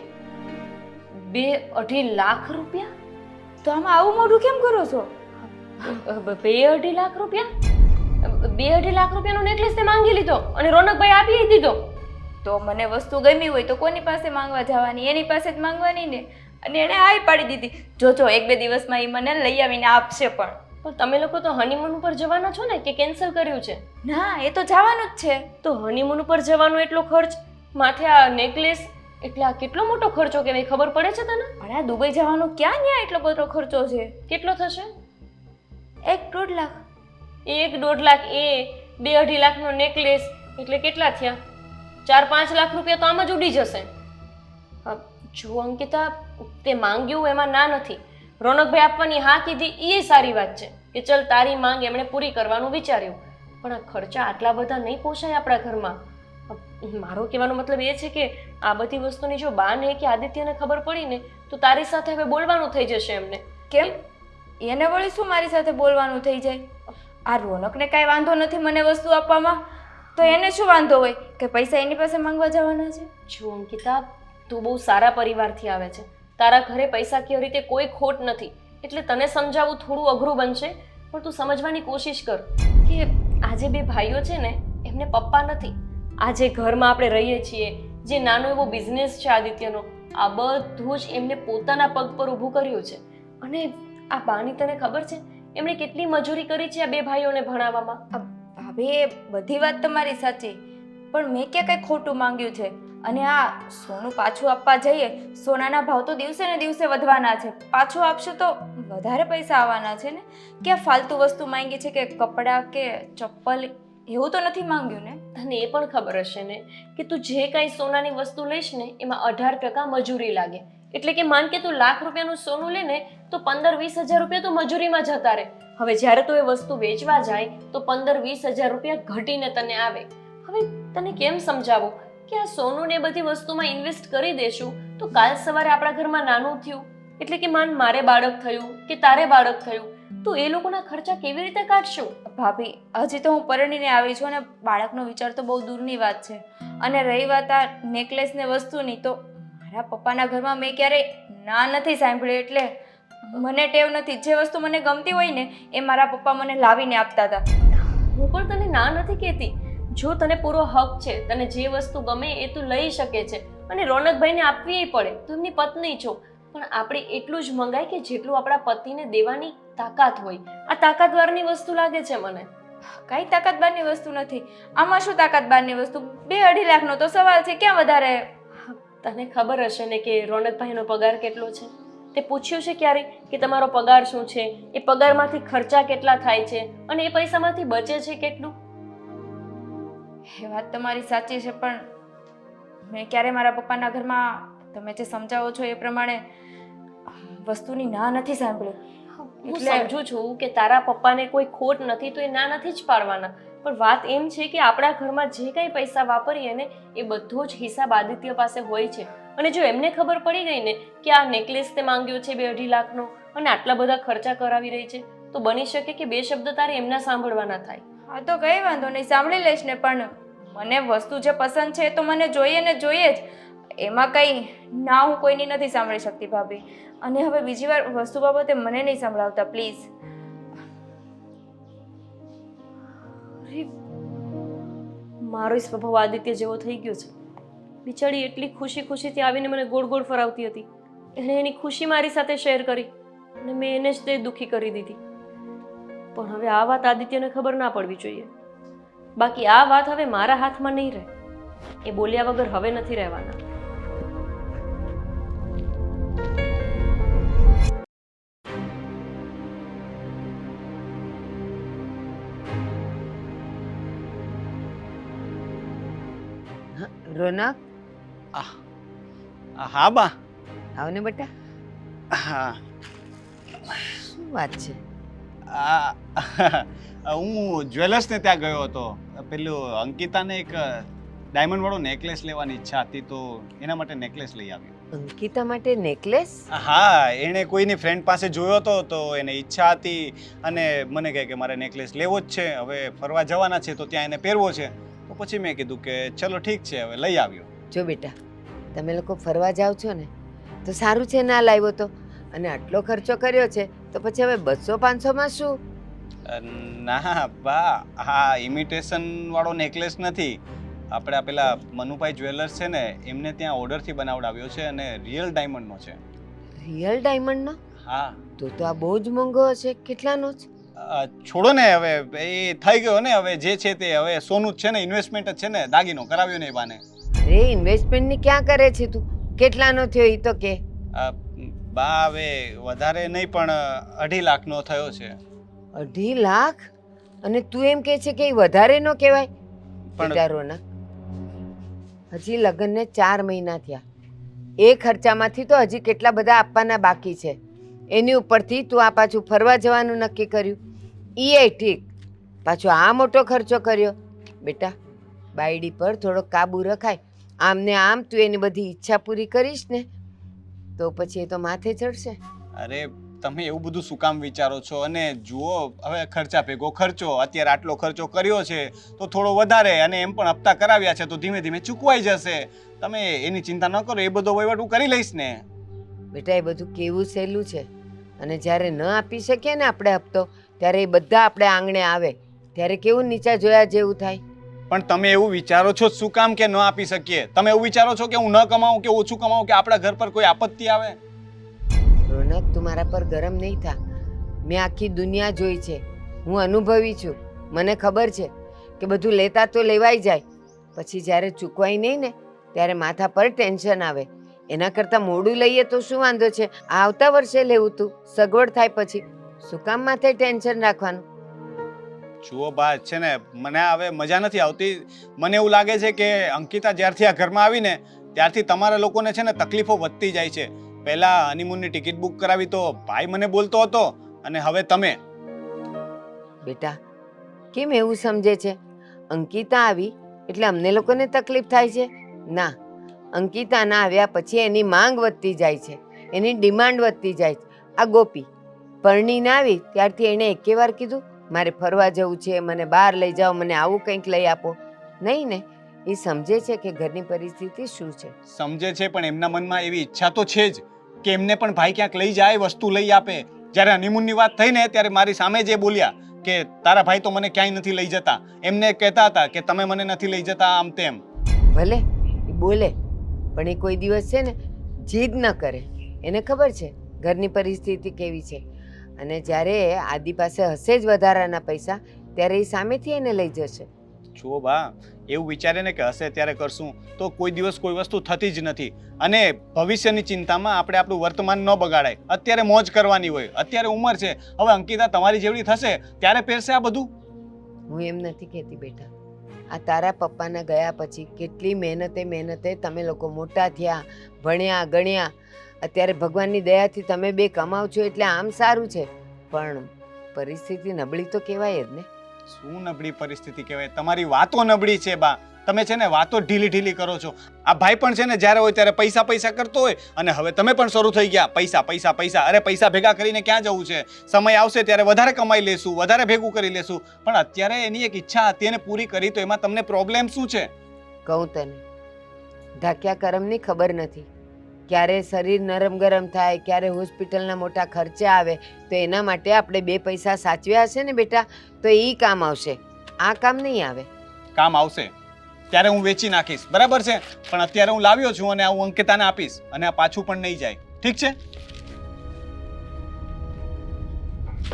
2-2.5 લાખ રૂપિયા? તો આમાં આવું મોઢું કેમ કરો છો? 2-2.5 લાખ રૂપિયા? 2-2.5 લાખ રૂપિયાનો નેકલેસ તે માંગી લીધો અને રોનકભાઈ આપી દીધો. તો મને વસ્તુ ગમી હોય તો કોની પાસે માંગવા જવાની? એની પાસે જ માંગવાની ને. અને એણે હાય પાડી દીધી. જોજો 1-2 દિવસમાં એ મને લઈ આવીને આપશે. પણ તમે લોકો તો હનીમૂન ઉપર જવાના છો ને, કે કેન્સલ કર્યું છે? ના, એ તો જવાનું જ છે. તો હનીમૂન ઉપર જવાનો એટલો ખર્ચ, માથે આ નેકલેસ, એટલે આ કેટલો મોટો ખર્ચો કહેવાય, ખબર પડે છે તને? પણ આ દુબઈ જવાનું ક્યાં ન્યા એટલો બધો ખર્ચો છે? કેટલો થશે? 1-1.5 લાખ. 1-1.5 લાખ, એ 2-2.5 લાખનો નેકલેસ એટલે કેટલા થયા? 4-5 લાખ રૂપિયા તો આમ જ ઉડી જશે. જો અંકિતા, તે માંગ્યું એમાં ના નથી. રોનકભાઈ આપવાની હા કીધી એ સારી વાત છે કે ચલ તારી માંગ એમણે પૂરી કરવાનું વિચાર્યું, પણ આ ખર્ચા આટલા બધા નહીં પોસાય આપણા ઘરમાં. મારો કહેવાનો મતલબ એ છે કે આ બધી વસ્તુની જો બાને કે આદિત્યને ખબર પડી ને તો તારી સાથે હવે બોલવાનું થઈ જશે એમને. કેમ? એને વળી શું મારી સાથે બોલવાનું થઈ જાય? આ રોનકને કાંઈ વાંધો નથી મને વસ્તુ આપવામાં, તો એને શું વાંધો હોય કે પૈસા એની પાસે માંગવા જવાના છે? જો અંકિતા, તું બહુ સારા પરિવારથી આવે છે, તારા ઘરે પૈસાકીય રીતે કોઈ ખોટ નથી, એટલે તને સમજાવવું થોડું અઘરું બનશે, પણ તું સમજવાની કોશિશ કર કે આ જે બે ભાઈઓ છે ને, એમને પપ્પા નથી. આ જે ઘરમાં આપણે રહીએ છીએ, જે નાનો એવો બિઝનેસ છે આદિત્યનો, આ બધું જ એમને પોતાના પગ પર ઊભું કર્યું છે. અને આ બાની તને ખબર છે એમણે કેટલી મજૂરી કરી છે આ બે ભાઈઓને ભણાવવામાં? ભાભી, એ બધી વાત તમારી સાચી, પણ મેં ક્યાં કંઈ ખોટું માંગ્યું છે? અને આ સોનું પાછું આપવા જઈએ, સોનાના ભાવ તો દિવસે ને દિવસે વધવાના છે. પાછું આપશું તો વધારે પૈસા આવવાના છે ને. ક્યાં ફાલતુ વસ્તુ માંગી છે કે કપડાં કે ચપ્પલ, એવું તો નથી માંગ્યું ને? તને એ પણ ખબર હશે ને કે તું જે કાંઈ સોનાની વસ્તુ લઈશ ને એમાં 18% મજૂરી લાગે. એટલે કે માન કે તું લાખ રૂપિયાનું સોનું લે ને તો 15-20 હજાર રૂપિયા તો મજૂરીમાં જતા રહે. હવે જ્યારે તું એ વસ્તુ વેચવા જાય તો 15-20 હજાર રૂપિયા ઘટીને તને આવે. હવે તને કેમ સમજાવો કે આ સોનું ને બધી વસ્તુમાં ઇન્વેસ્ટ કરી દેશું તો કાલ સવારે આપણા ઘરમાં નાનું થયું, એટલે કે માન મારે બાળક થયું કે તારે બાળક થયું, તો એ લોકોના ખર્ચા કેવી રીતે કાઢશું? ભાભી, હજી તો હું પરણીને આવી છું અને બાળકનો વિચાર તો બહુ દૂરની વાત છે. અને રહી વાત આ નેકલેસ ને વસ્તુની, તો મારા પપ્પાના ઘરમાં મેં ક્યારેય ના નથી સાંભળી, એટલે મને ટેવ નથી. જે વસ્તુ મને ગમતી હોય ને એ મારા પપ્પા મને લાવીને આપતા હતા. હું પણ તને ના નથી કહેતી. જો તને પૂરો હક છે, તને જે વસ્તુ ગમે એ તું લઈ શકે છે, અને રોનકભાઈને આપવી પડે, તું એમની પત્ની છો, પણ આપણે એટલું જ મંગાય કે જેટલું આપણા પતિને દેવાની તાકાત હોય. આ તાકાતવારની વસ્તુ લાગે છે મને. કઈ તાકાત બારની વસ્તુ નથી. આમાં શું તાકાત બારની વસ્તુ? 2-2.5 લાખનો તો સવાલ છે, ક્યાં વધારે? તને ખબર હશે ને કે રોનકભાઈનો પગાર કેટલો છે? તે પૂછ્યું છે ક્યારે કે તમારો પગાર શું છે, એ પગારમાંથી ખર્ચા કેટલા થાય છે અને એ પૈસામાંથી બચે છે કેટલું? એ વાત તમારી સાચી છે, પણ મેં ક્યારે મારા પપ્પાના ઘરમાં તમે જે સમજાવો છો એ પ્રમાણે વસ્તુની ના નથી સાંભળી. હું સમજુ છું કે તારા પપ્પાને કોઈ ખોટ નથી તો એ ના નથી જ પાડવાના, પણ વાત એમ છે કે આપણા ઘરમાં જે કંઈ પૈસા વાપરીએ ને એ બધો જ હિસાબ આદિત્ય પાસે હોય છે. અને જો એમને ખબર પડી ગઈ ને કે આ નેકલેસ તે માંગ્યો છે 2-2.5 લાખનો અને આટલા બધા ખર્ચા કરાવી રહી છે, તો બની શકે કે 2 શબ્દ તારે એમના સાંભળવાના થાય. હા તો કંઈ વાંધો નહીં, સાંભળી લઈશ ને, પણ મને વસ્તુ જે પસંદ છે એ તો મને જોઈએ ને જોઈએ જ. એમાં કંઈ ના હું કોઈની નથી સાંભળી શકતી ભાભી. અને હવે બીજી વાર વસ્તુ બાબતે મને નહીં સંભળાવતા પ્લીઝ. અરે, મારો સ્વભાવ આદિત્ય જેવો થઈ ગયો છે. બિચારી એટલી ખુશીથી આવીને મને ગોળ ગોળ ફરાવતી હતી. એણે એની ખુશી મારી સાથે શેર કરી અને મેં એને જ તે દુઃખી કરી દીધી. પણ હવે આ વાત આદિત્યને ખબર ના પડવી જોઈએ. બાકી આ વાત હવે મારા હાથમાં નહીં રહે. એ બોલ્યા વગર હવે નથી રહેવાના. રોનક, હા બા. આવ ને બેટા. હા, શું વાત છે? હું જ્વેલર્સને ત્યાં ગયો હતો. પેલું અંકિતાને એક ડાયમંડ વાળો નેકલેસ લેવાની ઈચ્છા હતી, તો એના માટે નેકલેસ લઈ આવ્યો. અંકિતા માટે નેકલેસ? હા, એણે કોઈની ફ્રેન્ડ પાસે જોયો હતો તો એને ઈચ્છા હતી અને મને કહે કે મારે નેકલેસ લેવો જ છે. હવે ફરવા જવાના છે તો ત્યાં એને પહેરવો છે. તો પછી મેં કીધું કે ચલો ઠીક છે, હવે લઈ આવ્યો. જો બેટા, તમે લોકો ફરવા જાઓ છો ને તો સારું છે ના લાવ્યો તો, અને આટલો ખર્ચો કર્યો છે તો પછી હવે 200-500માં શું? ના બા, આ ઇમિટેશન વાળો નેકલેસ નથી. આપણે પેલા મનુભાઈ જ્વેલર્સ છે ને એમને ત્યાં ઓર્ડરથી બનાવડાવ્યો છે અને રિયલ ડાયમંડનો છે. રિયલ ડાયમંડનો? હા. તો આ બહુ જ મોંઘો હશે. કેટલાનો છે? છોડો ને, હવે એ થઈ ગયો ને, હવે જે છે તે હવે સોનું જ છે ને, ઇન્વેસ્ટમેન્ટ જ છે ને, દાગીનો કરાવ્યો ને એ બાને. અરે ઇન્વેસ્ટમેન્ટની ક્યાં કરે છે તું? કેટલાનો થયો એ તો કે. બા હવે વધારે નહીં પણ 2.5 લાખનો થયો છે. 2.5 લાખ? અને તું એમ કહે છે કે એ વધારે નો કહેવાય? પણ રોનક, હજી લગ્નને 4 મહિના થયા. એ ખર્ચામાંથી તો હજી કેટલા બધા આપવાના બાકી છે. એની ઉપરથી તું આ પાછું ફરવા જવાનું નક્કી કર્યું. એ ઠીક, પાછો આ મોટો ખર્ચો કર્યો. બેટા, બાયડી પર થોડો કાબુ રખાય. આમ ને આમ તું એની બધી ઈચ્છા પૂરી કરીશ ને તો પછી એ તો માથે ચડશે. અરે તમે એવું બધું શું કામ વિચારો છો? અને જુઓ, હવે ખર્ચા ભેગો ખર્ચો, અત્યારે આટલો ખર્ચો કર્યો છે તો થોડો વધારે, અને એમ પણ હપ્તા કરાવ્યા છે તો ધીમે ધીમે ચૂકવાઈ જશે. તમે એની ચિંતા ન કરો, એ બધો વહીવટ હું કરી લઈશ ને. બેટા, એ બધું કેવું સહેલું છે, અને જ્યારે ન આપી શકીએ ને આપણે હપ્તો, ત્યારે એ બધા આપણે આંગણે આવે ત્યારે કેવું નીચા જોયા જેવું થાય. પણ તમે એવું વિચારો છો શું કામ કે ન આપી શકીએ? તમે એવું વિચારો છો કે હું ન કમાઉં કે ઓછું કમાઉં કે આપણા ઘર પર કોઈ આપત્તિ આવે? રોનક, તું મારા પર ગરમ નહીં થા. મેં આખી દુનિયા જોઈ છે, હું અનુભવી છું. મને ખબર છે કે બધું લેતા તો લેવાઈ જાય, પછી જ્યારે ચૂકવાય નહીં ને ત્યારે માથા પર ટેન્શન આવે. એના કરતાં મોડું લઈએ તો શું વાંધો છે? આવતા વર્ષે લેવું તું, સગવડ થાય પછી. શું કામ માથે ટેન્શન રાખવાનું? જુઓ બા, છે ને મને હવે મજા નથી આવતી. મને એવું લાગે છે કે અંકિતા જ્યારથી આ ઘરમાં આવીને ત્યારથી તમારા લોકોને છે ને તકલીફો વધતી જાય છે. પહેલા હનીમૂનની ટિકિટ બુક કરાવી તો ભાઈ મને બોલતો હતો, અને હવે તમે. બેટા, કેમ એવું સમજે છે? અંકિતા આવી એટલે અમને લોકોને તકલીફ થાય છે? ના, અંકિતા ના આવ્યા પછી એની માંગ વધતી જાય છે, એની ડિમાન્ડ વધતી જાય છે. આ ગોપી પરણીને આવી ત્યારથી એણે એકે વાર કીધું મારે ફરવા જવું છે, મને બહાર લઈ જાઓ, મને આવું કંઈક લઈ આપો? નહીં ને. એ સમજે છે કે ઘરની પરિસ્થિતિ શું છે. સમજે છે, પણ એમના મનમાં એવી ઈચ્છા તો છે જ કે એમને પણ ભાઈ ક્યાંક લઈ જાય, વસ્તુ લઈ આપે. જ્યારે હનીમૂનની વાત થઈ ને ત્યારે મારી સામે જે બોલ્યા કે તારા ભાઈ તો મને ક્યાંય નથી લઈ જતા, એમને કહેતા હતા કે તમે મને નથી લઈ જતા, આમ તેમ. ભલે એ બોલે, પણ એ કોઈ દિવસ છે ને જીદ ન કરે. એને ખબર છે ઘરની પરિસ્થિતિ કેવી છે, અને જ્યારે આદિ પાસે હશે જ વધારાના પૈસા ત્યારે એ સામેથી એને લઈ જશે. જુઓ બા, એવું વિચારે ને કે હશે ત્યારે કરશું, તો કોઈ દિવસ કોઈ વસ્તુ થતી જ નથી. અને ભવિષ્યની ચિંતામાં આપણે આપણું વર્તમાન ન બગાડાય. અત્યારે મોજ કરવાની હોય, અત્યારે ઉંમર છે. હવે અંકિતા તમારી જેવડી થશે ત્યારે પહેરશે આ બધું. હું એમ નથી કહેતી બેટા, આ તારા પપ્પાના ગયા પછી કેટલી મહેનતે તમે લોકો મોટા થયા, ભણ્યા ગણ્યા. અત્યારે ભગવાનની દયાથી તમે બે કમાવ છો એટલે આમ સારું છે, પણ પરિસ્થિતિ નબળી તો કહેવાય જ ને. શું નબળી પરિસ્થિતિ કહેવાય? તમારી વાતો નબળી છે બા. તમે છે ને વાતો ઢીલી કરો છો. આ ભાઈ પણ છે ને જ્યારે હોય ત્યારે પૈસા કરતો હોય, અને હવે તમે પણ શરૂ થઈ ગયા પૈસા. અરે પૈસા ભેગા કરીને ક્યાં જવું છે? સમય આવશે ત્યારે વધારે કમાઈ લેશું, વધારે ભેગું કરી લેશું. પણ અત્યારે એની એક ઈચ્છા હતી એને પૂરી કરી, તો એમાં તમને પ્રોબ્લેમ શું છે? કહું તને, ઢાક્યા કરમની ખબર નથી. ક્યારે શરીર નરમ ગરમ થાય, ક્યારે હોસ્પિટલના મોટા ખર્ચા આવે, તો એના માટે આપણે બે પૈસા સાચવ્યા હશે ને બેટા, તો એ કામ આવશે. આ કામ નહીં આવે. કામ આવશે ત્યારે હું વેચી નાખીશ, બરાબર છે? પણ અત્યારે હું લાવ્યો છું અને હું અંકિતાને આપીશ, અને આ પાછું પણ નહીં જાય, ઠીક છે?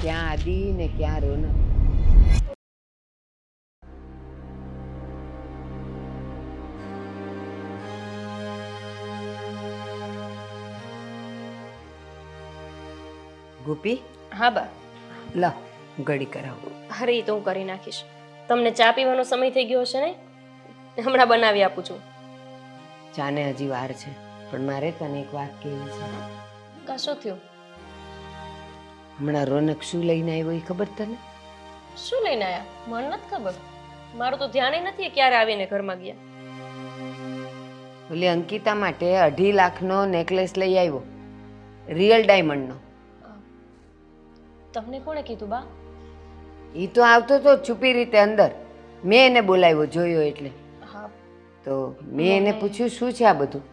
ક્યાં આદિ ને ક્યાં રોનક. ગોપી, હા બા. લો હું ઘડી કરાવું. અરે એ તો હું કરી નાખીશ. તમને ચા પીવાનો સમય થઈ ગયો હશે ને? હમણાં બનાવી આપું છું. ચાને હજી વાર છે, પણ મારે તને એક વાત કહેવી છે. કશું થયું? હમણાં રોનક શું લઈને આવ્યો એ ખબર તને? શું લઈને આયા? મને નથી ખબર. મારું તો ધ્યાન નથી ક્યારે આવીને ઘરમાં ગયા. ઓલી અંકિતા માટે 2.5 લાખનો નેકલેસ લઈ આવ્યો, રિયલ ડાયમંડનો. તમને કોણે કીધું બા? એ તો આવતો તો છુપી રીતે અંદર, મેં એને બોલાવ્યો, જોયો એટલે. હા. તો મેં એને પૂછ્યું શું છે આ બધું,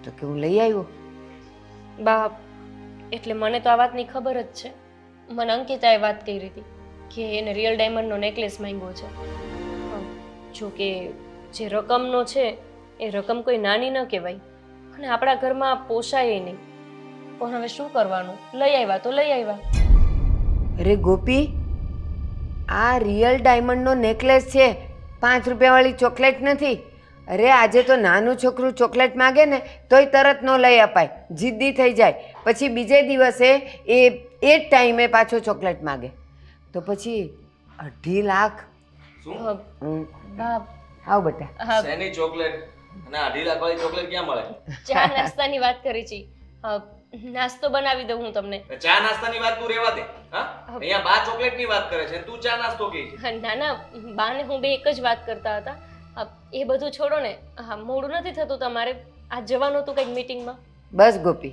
તો કે હું લઈ આવ્યો. બા, એટલે મને તો આ વાતની ખબર જ છે. મને અંકિતાએ વાત કરી હતી કે એને રિયલ ડાયમંડનો નેકલેસ માંગ્યો છે. જો કે જે રકમનો છે એ રકમ કોઈ નાની ન કહેવાય, અને આપણા ઘરમાં પોસાય નહીં. પણ હવે શું કરવાનું? લઈ આવ્યા તો લઈ આવ્યા. અરે ગોપી, આ રિયલ ડાયમંડનો નેકલેસ છે, 5 રૂપિયાવાળી ચોકલેટ નથી. અરે આજે તો નાનું છોકરું ચોકલેટ માગે ને તોય તરત ન લઈ અપાય, જિદ્દી થઈ જાય. પછી બીજે દિવસે એ જ ટાઈમે પાછો ચોકલેટ માગે. તો પછી 2.5 લાખ. શું? બા, આવ બેટા. હા, શેની ચોકલેટ? અને 2.5 લાખ વાળી ચોકલેટ ક્યાં મળે? ચા નાસ્તાની વાત કરી છે. નાસ્તો બનાવી દઉં હું તમને. ચા નાસ્તાની વાત તું રહેવા દે. હા, અહીંયા બા ચોકલેટની વાત કરે છે, તું ચા નાસ્તો કહે છે. ના ના, બાને હું બે એક જ વાત કરતા હતા. એ બધું છોડો ને. હા, મોડું નથી થતું તમારે? આજ જવાનું હતું કંઈક મીટિંગમાં. બસ ગોપી,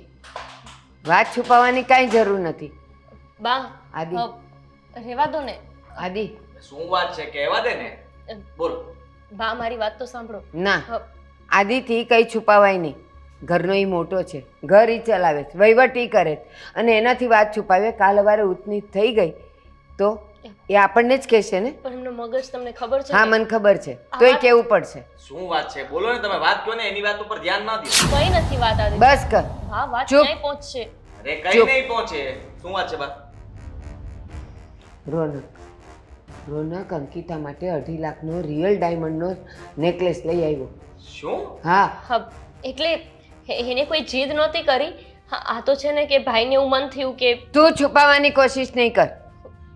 વાત છુપાવવાની કાંઈ જરૂર નથી. બા, આદિ. રહેવા દો ને. આદિ, શું વાત છે કહેવા દે ને. બોલ. બા, મારી વાત તો સાંભળો. ના, આદિથી કંઈ છુપાવાય નહીં. ઘરનો એ મોટો છે, ઘર ઈ ચલાવે છે, વહીવટ ઈ કરે છે, અને એનાથી વાત છુપાવે કાલ સવારે ઉતની થઈ ગઈ તો એ આપણને જ કહેશે ને. પણ એમનો મગજ તમને ખબર છે? હા, મને ખબર છે, તોય કેવું પડશે. શું વાત છે? બોલો ને, તમે વાત કહો ને, એની વાત ઉપર ધ્યાન ના દો. કઈ નથી વાત આદિ. બસ કર. હા, વાત ચૂપ. ક્યાંય પહોંચશે. અરે કઈ ચૂપ. નહીં પહોંચે. શું વાત છે બા? રોનક અંકિતા માટે 2.5 લાખનો રિયલ ડાયમંડનો નેકલેસ લઈ આવ્યો. શું? હા, હા, એટલે એને કોઈ જીદ નહોતી કરી. હા, આ તો છે ને કે ભાઈને એવું મન થયું કે તું છુપાવવાની કોશિશ નહીં કર,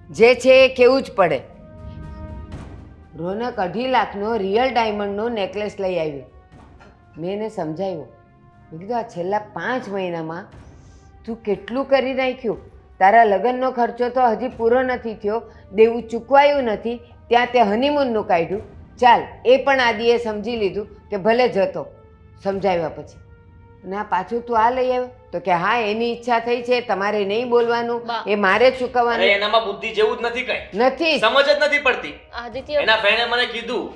જે છે એ કેવું જ પડે. રોનક 2.5 લાખનો રિયલ ડાયમંડનો નેકલેસ લઈ આવ્યો. મેં એને સમજાવ્યો, મેં કીધું આ છેલ્લા 5 મહિનામાં તું કેટલું કરી નાખ્યું. તારા લગ્નનો ખર્ચો તો હજી પૂરો નથી થયો, દેવું ચૂકવાયું નથી, ત્યાં તે હનીમૂનનું કાઢ્યું. ચાલ, એ પણ આદિએ સમજી લીધું કે ભલે જતો, સમજાવ્યા પછી. અને આ પાછું તું આ લઈ આવ્યો તો કે હા એની ઈચ્છા થઈ છે, તમારે નહીં બોલવાનું, એ મારે જ અરે ચૂકવવાનું. એનામાં બુદ્ધિ જેવું જ નથી કઈ. નથી. સમજ જ નથી પડતી. આદિત્ય એના ફ્રેન્ડે મને કીધું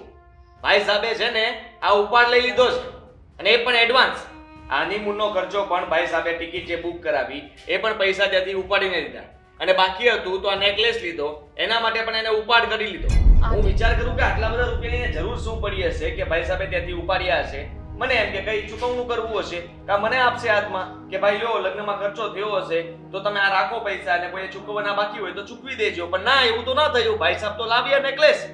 ભાઈ સાહેબે છે ને આ ઉપાડ લઈ લીધો છે, અને એ પણ એડવાન્સ. આ હનીમૂનનો ખર્ચો પણ ભાઈ સાહેબે ટિકિટ જે બુક કરાવી એ પણ પૈસા ત્યાંથી ઉપાડીને લીધા, અને બાકી હતું તો આ નેકલેસ લીધો, એના માટે પણ એને ઉપાડ કરી લીધો. હું વિચાર કરું કે આટલા બધા રૂપિયાની એને જરૂર શું પડી હશે કે ભાઈ સાહેબે ત્યાંથી ઉપાડ્યા હશે. મને એમ કે કઈ ચૂકવણું કરવું હશે, કા મને આપશે હાથમાં કે ભાઈ લો લગ્નમાં ખર્ચો થયો હશે તો તમે આ રાખો પૈસા, અને કોઈ ચૂકવવાના બાકી હોય તો ચૂકવી દેજો. પણ ના, એવું તો ના થયું. ભાઈ સાહેબ તો લાવ્યા નેકલેસ.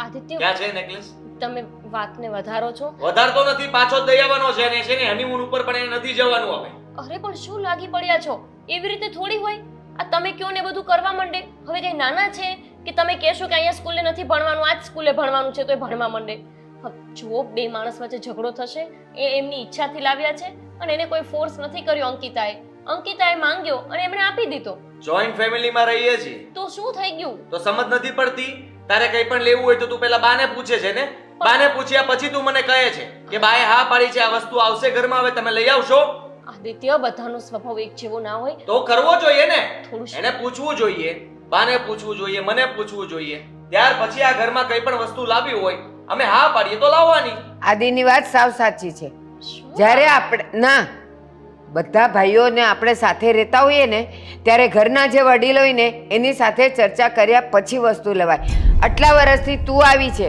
આદિત્ય, ક્યાં છે નેકલેસ? તમે વાતને વધારો છો. વધારતો નથી, પાછો જ દઈ આવવાનો છે, અને છે ને હનીમૂન ઉપર પણ એને નથી જવાનું હવે. અરે પણ શું લાગી પડ્યા છો? એવી રીતે થોડી હોય. આ તમે કયો ને બધું કરવા માંડે. હવે કઈ નાના છે કે તમે કહેશો કે અહીંયા સ્કૂલે નથી ભણવાનું, આ જ સ્કૂલે ભણવાનું છે તો એ ભણવા માંડે. જો બે માણસ વચ્ચે ઝઘડો થશે, એ એમની ઈચ્છાથી લાવ્યા છે અને એને કોઈ ફોર્સ નથી કર્યો. અંકિતાએ માંગ્યો અને એમણે આપી દીધો. જોઈન્ટ ફેમિલીમાં રહીએ છીએ તો શું થઈ ગયું? તો સમજ નથી પડતી. તારે કંઈ પણ લેવું હોય તો તું પહેલા બાને પૂછે છે ને, બાને પૂછ્યા પછી તું મને કહે છે કે બાએ હા પાડી છે, આ વસ્તુ આવશે ઘરમાં, હવે તમે લઈ આવશો. આદિત્ય, બધાનો સ્વભાવ એક જેવો ના હોય. તો કરવો જોઈએ ને, થોડું એને પૂછવું જોઈએ, બાને પૂછવું જોઈએ, મને પૂછવું જોઈએ. ત્યાર પછી આ ઘરમાં કંઈ પણ વસ્તુ લાવી હોય અમે હા પાડીએ તો લાવવાની. આદિની વાત સાવ સાચી છે. શું? જ્યારે આપણે બધા ભાઈઓને આપણે સાથે રહેતા હોઈએ ને ત્યારે ઘરના જે વડીલ હોય ને એની સાથે ચર્ચા કર્યા પછી વસ્તુ લેવાય. આટલા વર્ષથી તું આવી છે,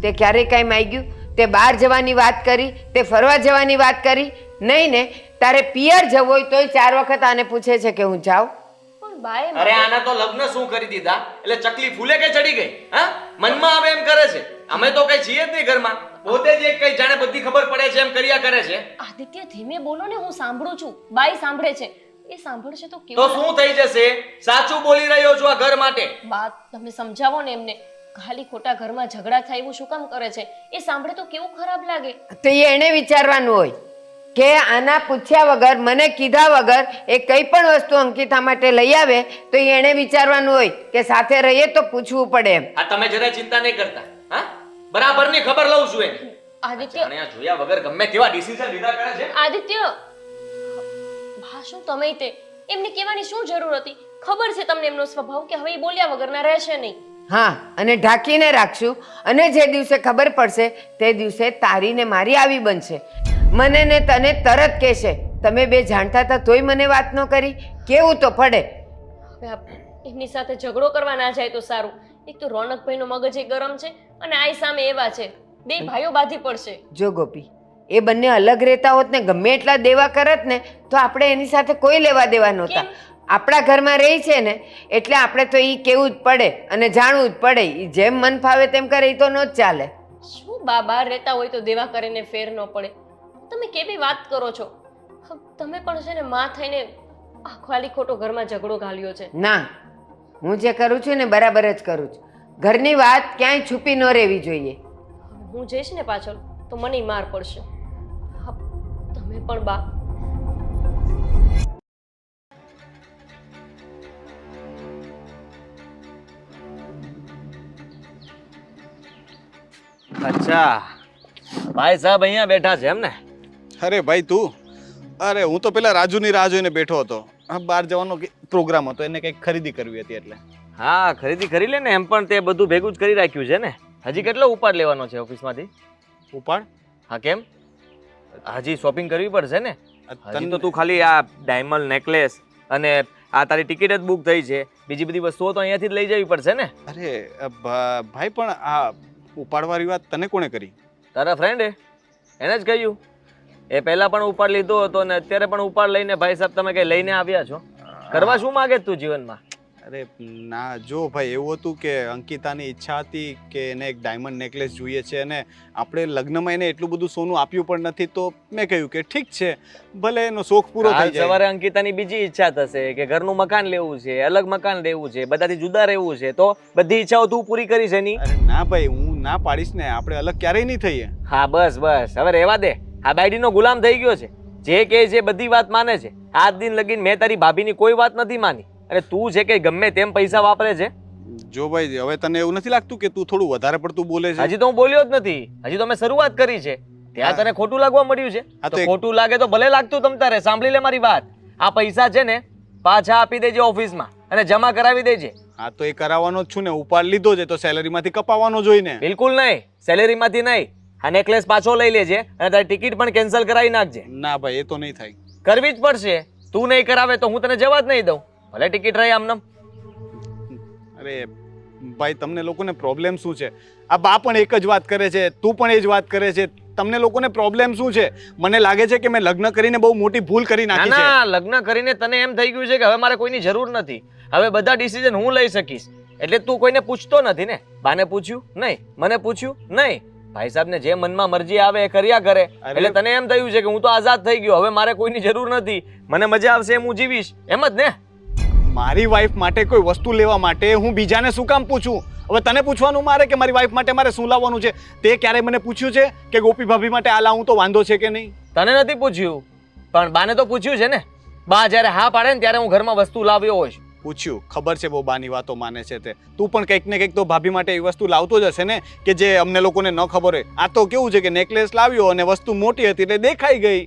તે ક્યારેય કાંઈ માંગ્યું? તે બહાર જવાની વાત કરી, તે ફરવા જવાની વાત કરી નહીં ને? તારે પિયર જવું હોય તોય 4 વખત આને પૂછે છે કે હું જાઉં. પણ બાએ અરે આના તો લગ્ન શું કરી દીધા એટલે ચકલી ફૂલે કે ચડી ગઈ? હા, મનમાં આવે એમ કરે છે. અમે તો કઈ છીએ જ નહીં ઘરમાં, પોતે જ એક કઈ જાણે બધી ખબર પડે છે એમ કર્યા કરે છે. આદિત્ય, ધીમે બોલો ને, હું સાંભળું છું. બાઈ સાંભળે છે. એ સાંભળશે તો તો કેવું? શું થઈ જશે? સાચું બોલી રહ્યો છું આ ઘર માટે. બા, તમે સમજાવો ને એમને. ખાલી ખોટા ઘરમાં ઝઘડા થાય એવું શું કામ કરે છે? એ સાંભળે તો કેવું ખરાબ લાગે. તો એને વિચારવાનું હોય કે આના પૂછ્યા વગર, મને કીધા વગર એ કઈ પણ વસ્તુ અંકિતા માટે લઈ આવે તો એને વિચારવાનું હોય કે સાથે રહીએ તો પૂછવું પડે એમ. આ તમે જરાય ચિંતા નહીં કરતા. હા, બરાબરની ખબર લઉં છું એની. આદિત્ય, જાણે આ જોયા વગર ગમે કેવા ડિસિઝન લીધા કરે છે. આદિત્ય, બા શું તમે તે એમને કહેવાની શું જરૂર હતી? ખબર છે તમને એમનો સ્વભાવ કે હવે એ બોલ્યા વગરના રહેશે નહીં. હા, અને ઢાંકીને રાખશું અને જે દિવસે ખબર પડશે તે દિવસે તારી ને મારી આવી બનશે. મને ને તને તરત કહેશે તમે બે જાણતા હતા તોય મને વાત ન કરી. કેવું તો પડે. હવે એમની સાથે ઝઘડો કરવા ના જાય તો સારું. એક તો રોનકભાઈનો મગજ એ ગરમ છે અને આ સામે એવા છે. બે ભાઈઓ બાધી પડશે. જો ગોપી, એ બંને અલગ રહેતા હોત ને ગમે એટલા દેવા કરત ને તો આપણે એની સાથે કોઈ લેવા દેવા નહોતા. આપણા ઘરમાં રહી છે ને એટલે આપણે તો એ કેવું જ પડે અને જાણવું જ પડે. ઈ જેમ મન ફાવે તેમ કરે એ તો ન જ ચાલે. શું બા બહાર રહેતા હોય તો દેવા કરીને ફેર ન પડે? તમે કેવી વાત કરો છો? તમે પણ છે ને માં થઈને ખાલી ખોટો ઘરમાં ઝઘડો ઘાલ્યો છે. ના, હું જે કરું છું ને બરાબર જ કરું છું. ઘરની વાત ક્યાંય છુપી ન રહેવી જોઈએ. હું જઈશ ને પાછળ તો મને માર પડશે. તમે પણ બા. અચ્છા, ભાઈ સાહેબ અહીંયા બેઠા છે એમ ને? અરે ભાઈ તું, અરે હું તો પેલા રાજુની રાહ જોઈને બેઠો હતો. બહાર જવાનો પ્રોગ્રામ હતો, એને કંઈક ખરીદી કરવી હતી એટલે. હા, ખરીદી કરી લે ને. એમ પણ તે બધું ભેગું જ કરી રાખ્યું છે ને. હજી કેટલો ઉપાડ લેવાનો છે ઓફિસમાંથી? ઉપાડ? હા, કેમ? હજી શોપિંગ કરવી પડશે ને. હજી તો તું ખાલી આ ડાયમંડ નેકલેસ અને આ તારી ટિકિટ જ બુક થઈ છે. બીજી બધી વસ્તુઓ તો અહીંયાથી જ લઈ જવી પડશે ને. અરે ભાઈ, પણ આ ઉપાડવાળી વાત તને કોણે કરી? તારા ફ્રેન્ડે એને જ કહ્યું. એ પહેલા પણ ઉપાડ લીધો હતો ને અત્યારે પણ ઉપાડ લઈને ભાઈ સાહેબ તમે કઈ લઈને આવ્યા છો? કરવા શું માંગે તું જીવનમાં? અરે ના, જો ભાઈ એવું હતું કે અંકિતાની ઈચ્છા હતી કે એને એક ડાયમંડ નેકલેસ જોઈએ છે અને આપણે લગ્નમાં એને એટલું બધું સોનું આપ્યું પણ નથી, તો મેં કહ્યું કે ઠીક છે, ભલે એનો શોખ પૂરો થઈ જાય. સવારે અંકિતાની બીજી ઈચ્છા થશે કે ઘરનું મકાન લેવું છે, અલગ મકાન લેવું છે, બધાથી જુદા રહેવું છે, તો બધી ઈચ્છાઓ તું પૂરી કરી છે ની? અરે ના ભાઈ, હું ના પાડીશ ને, આપણે અલગ ક્યારેય નહીં થઈએ. હા, બસ બસ હવે રહેવા દે. આ બાયડીનો ગુલામ થઈ ગયો છે. જે કહે છે બધી વાત માને છે. આજ દિન લગીને મેં તારી ભાભીની કોઈ વાત નથી માની અને તું છે કે ગમે તેમ પૈસા વાપરે છે. જો ભાઈ, હવે તને એવું નથી લાગતું કે તું થોડું વધારે પડતું બોલે છે? હજી તો હું બોલ્યો જ નથી. હજી તો મેં શરૂઆત કરી છે. ત્યાં તને ખોટું લાગવા મળ્યું છે. તો ખોટું લાગે તો ભલે લાગતું તમ તારે. સાંભળી લે મારી વાત. આ પૈસા છે ને પાછા આપી દેજે ઓફિસમાં અને જમા કરાવી દેજે. હા, તો એ કરાવવાનો જ છું ને. ઉપાડ લીધો છે તો સેલેરીમાંથી કપાવવાનો જોઈને. બિલકુલ નહીં, સેલેરીમાંથી નહીં. આ નેકલેસ પાછો લઈ લેજે અને તારી ટિકિટ પણ કેન્સલ કરાવી નાખજે. ના ભાઈ, એ તો નહીં થાય. કરવી જ પડશે. તું નહીં કરાવે તો હું તને જવા જ નહીં દઉં. ભલે ટિકિટ રહી આમનામ. અરે ભાઈ, તમને લોકોને પ્રોબ્લેમ શું છે? આ બા પણ એક જ વાત કરે છે, તું પણ એ જ વાત કરે છે. તમને લોકોને પ્રોબ્લેમ શું છે? મને લાગે છે કે મેં લગ્ન કરીને બહુ મોટી ભૂલ કરી નાખી છે. ના, લગ્ન કરીને તને એમ થઈ ગયું છે કે હવે મારે કોઈની જરૂર નથી. હવે બધા ડિસિઝન હું લઈ શકીશ. એટલે તું કોઈને પૂછતો નથી ને. બાને પૂછ્યું નહીં, મને પૂછ્યું નહીં. ભાઈ સાહેબને જે મનમાં મરજી આવે એ કર્યા કરે. એટલે તને એમ થયું છે કે હું તો આઝાદ થઈ ગયો, હવે મારે કોઈની જરૂર નથી, મને મજા આવશે એમ હું જીવીશ, એમ જ ને? મારી વાઈફ માટે કોઈ વસ્તુ લેવા માટે હું બીજાને શું કામ પૂછું? હવે તને પૂછવાનું મારે કે મારી વાઈફ માટે મારે શું લાવવાનું છે? તે ક્યારે મને પૂછ્યું છે કે ગોપી ભાભી માટે આ લાવું તો વાંધો છે કે નહીં? તને નથી પૂછ્યું, પણ બાને તો પૂછ્યું છે ને. બા જ્યારે હા પાડે ને ત્યારે હું ઘરમાં વસ્તુ લાવ્યો હોઈશ. પૂછ્યું, ખબર છે બહુ બાની વાતો માને છે તે. તું પણ કંઈક ને કંઈક તો ભાભી માટે એવી વસ્તુ લાવતો જ હશે ને કે જે અમને લોકોને ન ખબર હોય. આ તો કેવું છે કે નેકલેસ લાવ્યો અને વસ્તુ મોટી હતી એટલે દેખાઈ ગઈ.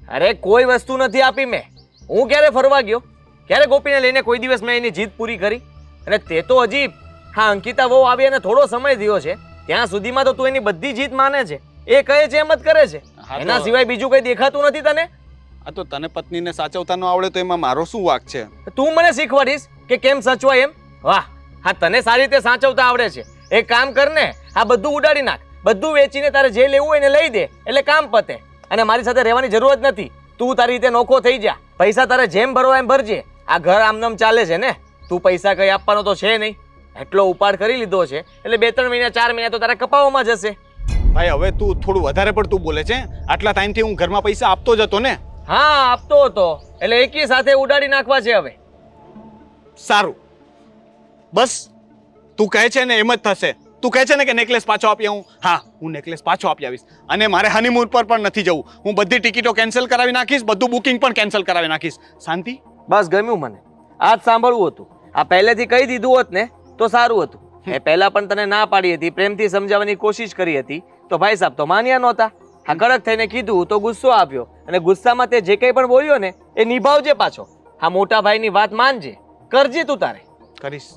અરે કોઈ વસ્તુ નથી આપી મેં. હું ક્યારે ફરવા ગયો? ક્યારે ગોપીને લઈને કોઈ દિવસ મેં એની જીદ પૂરી કરી? અને તે તો હજી હા અંકિતા વહુ આવી અને થોડો સમય થયો છે, ત્યાં સુધીમાં તો તું એની બધી જીદ માને છે. એ કહે છે એમ જ કરે છે. એના સિવાય બીજું કંઈ દેખાતું નથી તને? આ તો તને પત્નીને સાચવતા ન આવડે તો એમાં મારો શું વાંક છે? તું મને શીખવાડીશ કે કેમ સાચવાય એમ? વાહ, હા તને સારી રીતે સાચવતા આવડે છે. એક કામ કર ને, આ બધું ઉડાડી નાખ, બધું વેચીને તારે જે લેવું હોય એને લઈ દે, એટલે કામ પતે. અને મારી સાથે રહેવાની જરૂર જ નથી. તું તારી રીતે નોખો થઈ જા. પૈસા તારે જેમ ભરવા એમ ભરજે. આ ઘર આમનામ ચાલે છે ને, તું પૈસા કઈ આપવાનો તો છે નહીં. એટલો ઉપાડ કરી લીધો છે એટલે 2-3 મહિના 4 મહિના તો તારા કપાવામાં જશે. ભાઈ હવે તું થોડું વધારે પડતું બોલે છે. આટલા ટાઈમથી હું ઘરમાં પૈસા આપતો જ હતો ને. હા આપતો હતો, એટલે એકી સાથે ઉડાડી નાખવા છે હવે. સારું, બસ તું કહે છે ને એમ જ થશે. તું કહે છે ને કે નેકલેસ પાછો આપી આવું. હા, હું નેકલેસ પાછો આપી આવીશ. અને મારે હનીમૂન પર પણ નથી જવું. હું બધી ટિકિટો કેન્સલ કરાવી નાખીશ, બધું બુકિંગ પણ કેન્સલ કરાવી નાખીશ. શાંતિ? બસ ગમ્યું મને. આ જ સાંભળવું હતું. આ પહેલેથી કહી દીધું હોત ને તો સારું હતું. એ પહેલા પણ તને ના પાડી હતી, પ્રેમથી સમજાવવાની કોશિશ કરી હતી, તો ભાઈ સાહેબ તો માન્યા નહોતા. આ કડક થઈને કીધું તો ગુસ્સો આપ્યો, અને ગુસ્સામાં તે જે કંઈ પણ બોલ્યો ને એ નિભાવજે પાછો. આ મોટા ભાઈની વાત માનજે, કરજે તું તારે. કરીશ.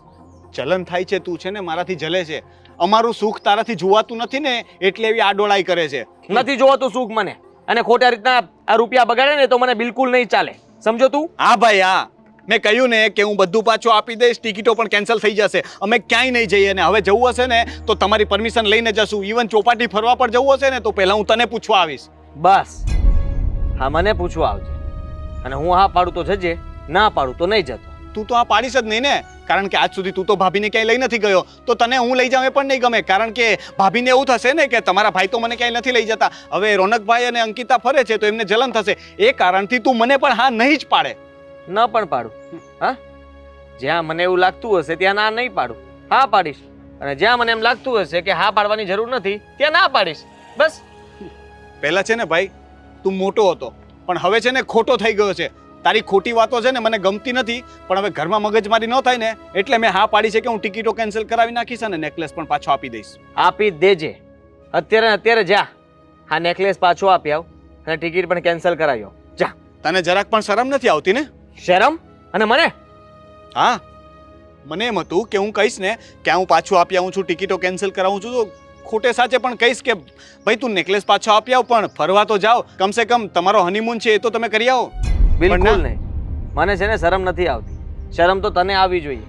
જલન થાય છે, તું છે ને મારાથી જલે છે. અમારું સુખ તારાથી જોવાતું નથી ને એટલે એવી આડોળાઈ કરે છે. નથી જોવાતું સુખ મને, અને ખોટા રીતના આ રૂપિયા બગાડે ને તો મને બિલકુલ નહીં ચાલે. સમજો તું? હા ભાઈ હા, મેં કહ્યું ને કે હું બધું પાછું આપી દઈશ, ટિકિટો પણ કેન્સલ થઈ જશે. અમે ક્યાંય નહીં જઈએ ને હવે જવું હશે ને તો તમારી પરમિશન લઈને જશું. ઇવન ચોપાટી ફરવા પર જવું હશે ને તો પહેલા હું તને પૂછવા આવીશ. બસ હા, મને પૂછવા આવજે, અને હું હા પાડું તો જજે, ના પાડું તો નહીં જતો. તું તો આ પાડીશ જ નહીં ને, કારણ કે આજ સુધી તું તો ભાભીને ક્યાંય લઈ નથી ગયો. તો તને હું લઈ જાઉં એ પણ નહીં ગમે, કારણ કે ભાભીને એવું થશે ને કે તમારા ભાઈ તો મને ક્યાંય નથી લઈ જતા. હવે રોનકભાઈ અને અંકિતા ફરે છે તો એમને જલન થશે. એ કારણથી તું મને પણ હા નહીં જ પાડે. ન પણ પાડું. હા, જ્યાં મને એવું લાગતું હશે ત્યાં ના નહીં પાડું, હા પાડીશ. અને જ્યાં મને એમ લાગતું હશે કે હા પાડવાની જરૂર નથી ત્યાં ના પાડીશ. બસ. પહેલા છે ને ભાઈ તું મોટો હતો, પણ હવે છે ને ખોટો થઈ ગયો છે. તારી ખોટી વાતો છે ને મને ગમતી નથી, પણ હવે ઘરમાં મગજમારી ન થાય ને એટલે મેં હા પાડી છે કે હું ટિકિટો કેન્સલ કરાવી નાખીશ અને નેકલેસ પણ પાછો આપી દઈશ. આપી જ દેજે. અત્યારે જા, હા નેકલેસ પાછો આપી આવ અને ટિકિટ પણ કેન્સલ કરાવ્યો. જા. તને જરાક પણ શરમ નથી આવતી ને? શરમ? અને મને? હા, મને એમ હતું કે હું કહીશ ને કે હું પાછું આપી આવું છું, ટિકિટો કેન્સલ કરાવું છું, તો ખોટે સાચે પણ કહીશ કે ભાઈ તું નેકલેસ પાછો આપી આવ, પણ ફરવા તો જાઓ, કમસે કમ તમારો હનીમૂન છે એ તો તમે કરી આવો. બિલકુલ નહીં. મને છે ને શરમ નથી આવતી. શરમ તો તને આવવી જોઈએ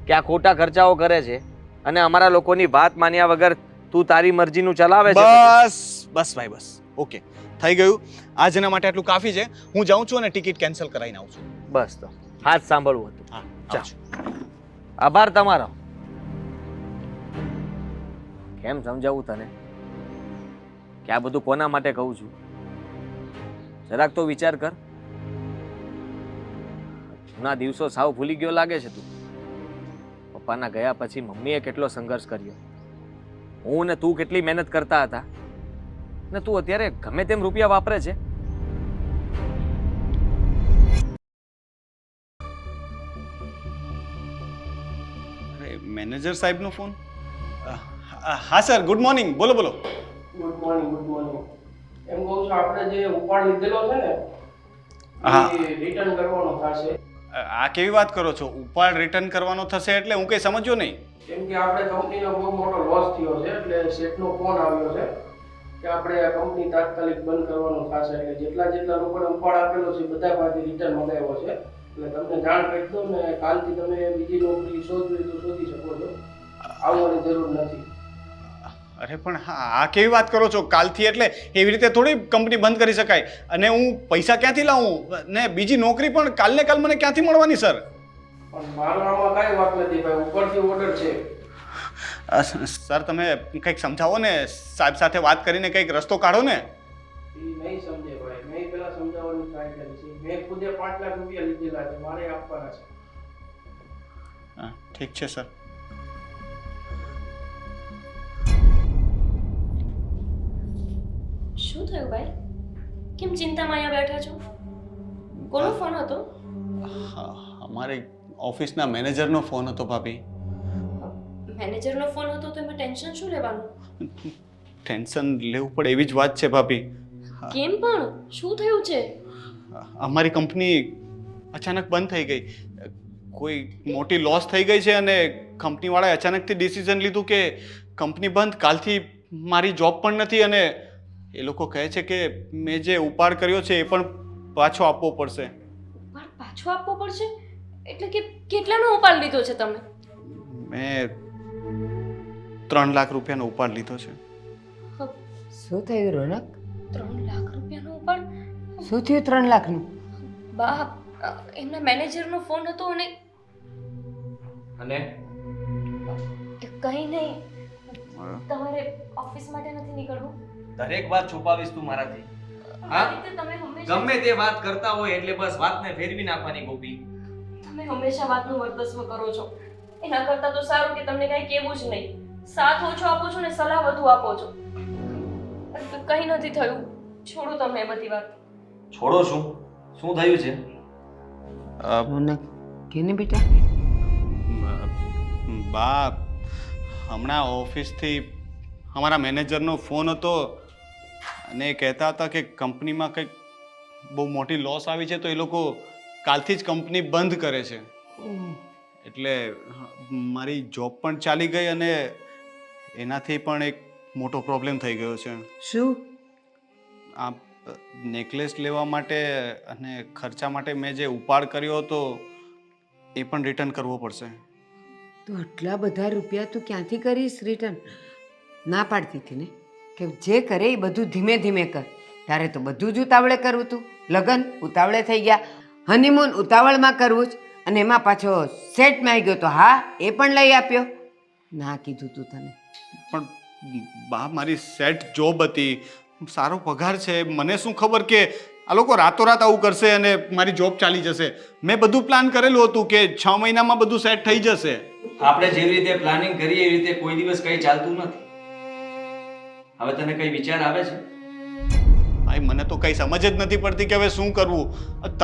કે આ ખોટા ખર્ચાઓ કરે છે અને અમારા લોકોની વાત માન્યા વગર તું તારી મરજીનું ચલાવે છે. બસ બસ ભાઈ બસ, ઓકે થઈ ગયું. આજના માટે આટલું કાફી છે. હું જાઉં છું અને ટિકિટ કેન્સલ કરાવીને આવું છું. બસ તો હાથ સાંભળવું હતું. હા ચાલ. આભાર તમારો. કેમ સમજાવું તને કે આ બધું કોના માટે કહું છું? જરાક તો વિચાર કર. જૂના દિવસો સાવ ભૂલી ગયો લાગે છે તું. પપ્પાના ગયા પછી મમ્મીએ કેટલો સંઘર્ષ કર્યો, હું ને તું કેટલી મહેનત કરતા હતા, ને તું અત્યારે ગમે તેમ રૂપિયા વાપરે છે. મેનેજર સાહેબનો ફોન. હા સર, ગુડ મોર્નિંગ. બોલો બોલો. Good morning. એમ કહું છું આપણે જે ઉપાડ લીધેલો છે ને હા. એ રિટર્ન કરવાનો થશે. આ કેવી વાત કરો છો? ઉપાડ રિટર્ન કરવાનો થશે એટલે હું કંઈ સમજ્યો નહીં. કેમ કે આપણે કંપનીનો બહુ મોટો લોસ થયો છે એટલે શેઠનો ફોન આવ્યો છે કે આપણે આ કંપની તાત્કાલિક બંધ કરવાનો થશે. એટલે જેટલા લોકોને ઉપાડ આપેલો છે બધા પાસેથી રિટર્ન મંગાવ્યો છે. એટલે તમને જાણ કરી દો ને કાલથી તમે બીજી નોકરી શોધવી તો શોધી શકો છો, આવવાની જરૂર નથી. અરે પણ આ કેવી વાત કરો છો? કાલથી એટલે એવી રીતે થોડી કંપની બંધ કરી શકાય. અને હું પૈસા ક્યાંથી લાવું ને બીજી નોકરી પણ કાલને કાલ મને ક્યાંથી મળવાની સર? પણ મારો આમાં કાંઈ વાત નથી ભાઈ, ઉપરથી ઓર્ડર છે. સર તમે કંઈક સમજાવો ને, સાહેબ સાથે વાત કરીને કંઈક રસ્તો કાઢો ને. એ નહીં સમજે ભાઈ, મેં પેલા સમજાવવાની ટ્રાય કરી છે. મેં ખુદે 5 લાખ રૂપિયા લીધેલા છે, મારે આપવાના છે. ઠીક છે સર. શું થયું ભાઈ? કેમ ચિંતામાં અહીંયા બેઠા છો? કોનો ફોન હતો? અમારે ઓફિસના મેનેજરનો ફોન હતો ભાભી. મેનેજરનો ફોન હતો તો એમાં ટેન્શન શું લેવાનું? ટેન્શન લેવું પડે એવી જ વાત છે ભાભી. કેમ પણ? શું થયું છે? અમારી કંપની અચાનક બંધ થઈ ગઈ. કોઈ મોટી લોસ થઈ ગઈ છે અને કંપનીવાળાએ અચાનકથી ડિસિઝન લીધું કે કંપની બંધ, કાલથી મારી જોબ પણ નથી અને એ લોકો કહે છે કે મેં જે ઉપાડ કર્યો છે એ પણ પાછો આપવો પડશે. ઉપાડ પાછો આપવો પડશે? એટલે કે કેટલાનો ઉપાડ લીધો છે તમે? મેં 3 લાખ રૂપિયાનો ઉપાડ લીધો છે. શું થયું રોનક? 3 લાખ રૂપિયાનો ઉપાડ? શું થયું 3 લાખનું? બા, એમના મેનેજરનો ફોન હતો અને કંઈ નહીં. તમારે ઓફિસ માટે નથી નીકળવું? દરેક વાત છુપાવીશ તું મારાથી. આ રીતે તમે હંમેશા ગમે તે વાત કરતા હોય એટલે બસ વાતને ફેરવી નાખવાની ગોપી. તમે હંમેશા વાતનું વર્ચસ્વ કરો છો. એના કરતાં તો સારું કે તમને કાંઈ કહેવું જ નહીં. સાથ ઓછો આપો છો ને સલાહ વધુ આપો છો. કંઈ નથી થયું. છોડો તમે એ બધી વાત. છોડો શું? શું થયું છે? રોનક કેને બેટા? બા, હમણાં ઓફિસથી અમારા મેનેજરનો ફોન હતો અને એ કહેતા હતા કે કંપનીમાં કંઈક બહુ મોટી લોસ આવી છે તો એ લોકો કાલથી જ કંપની બંધ કરે છે. એટલે મારી જોબ પણ ચાલી ગઈ અને એનાથી પણ એક મોટો પ્રોબ્લેમ થઈ ગયો છે. શું? આ નેકલેસ લેવા માટે અને ખર્ચા માટે મેં જે ઉપાડ કર્યો હતો એ પણ રિટર્ન કરવો પડશે. તો આટલા બધા રૂપિયા તું ક્યાંથી કરીશ રિટર્ન? ના પાડતી હતી ને કે જે કરે એ બધું ધીમે ધીમે કર. તારે તો બધું જ ઉતાવળે કરવું હતું. લગ્ન ઉતાવળે થઈ ગયા, હનીમૂન ઉતાવળમાં કરવું જ, અને એમાં પાછો સેટ માં ગયો તો હા એ પણ લઈ આપ્યો. ના કીધું તું તને. પણ બા, મારી સેટ જોબ હતી, સારો પગાર છે. મને શું ખબર કે આ લોકો રાતોરાત આવું કરશે અને મારી જોબ ચાલી જશે. મેં બધું પ્લાન કરેલું હતું કે 6 મહિનામાં બધું સેટ થઈ જશે. આપણે જેવી રીતે પ્લાનિંગ કરીએ એવી રીતે કોઈ દિવસ કંઈ ચાલતું નથી. હવે તને કઈ વિચાર આવે છે? ભાઈ, મને તો કંઈ સમજ જ નથી પડતી કે હવે શું કરવું.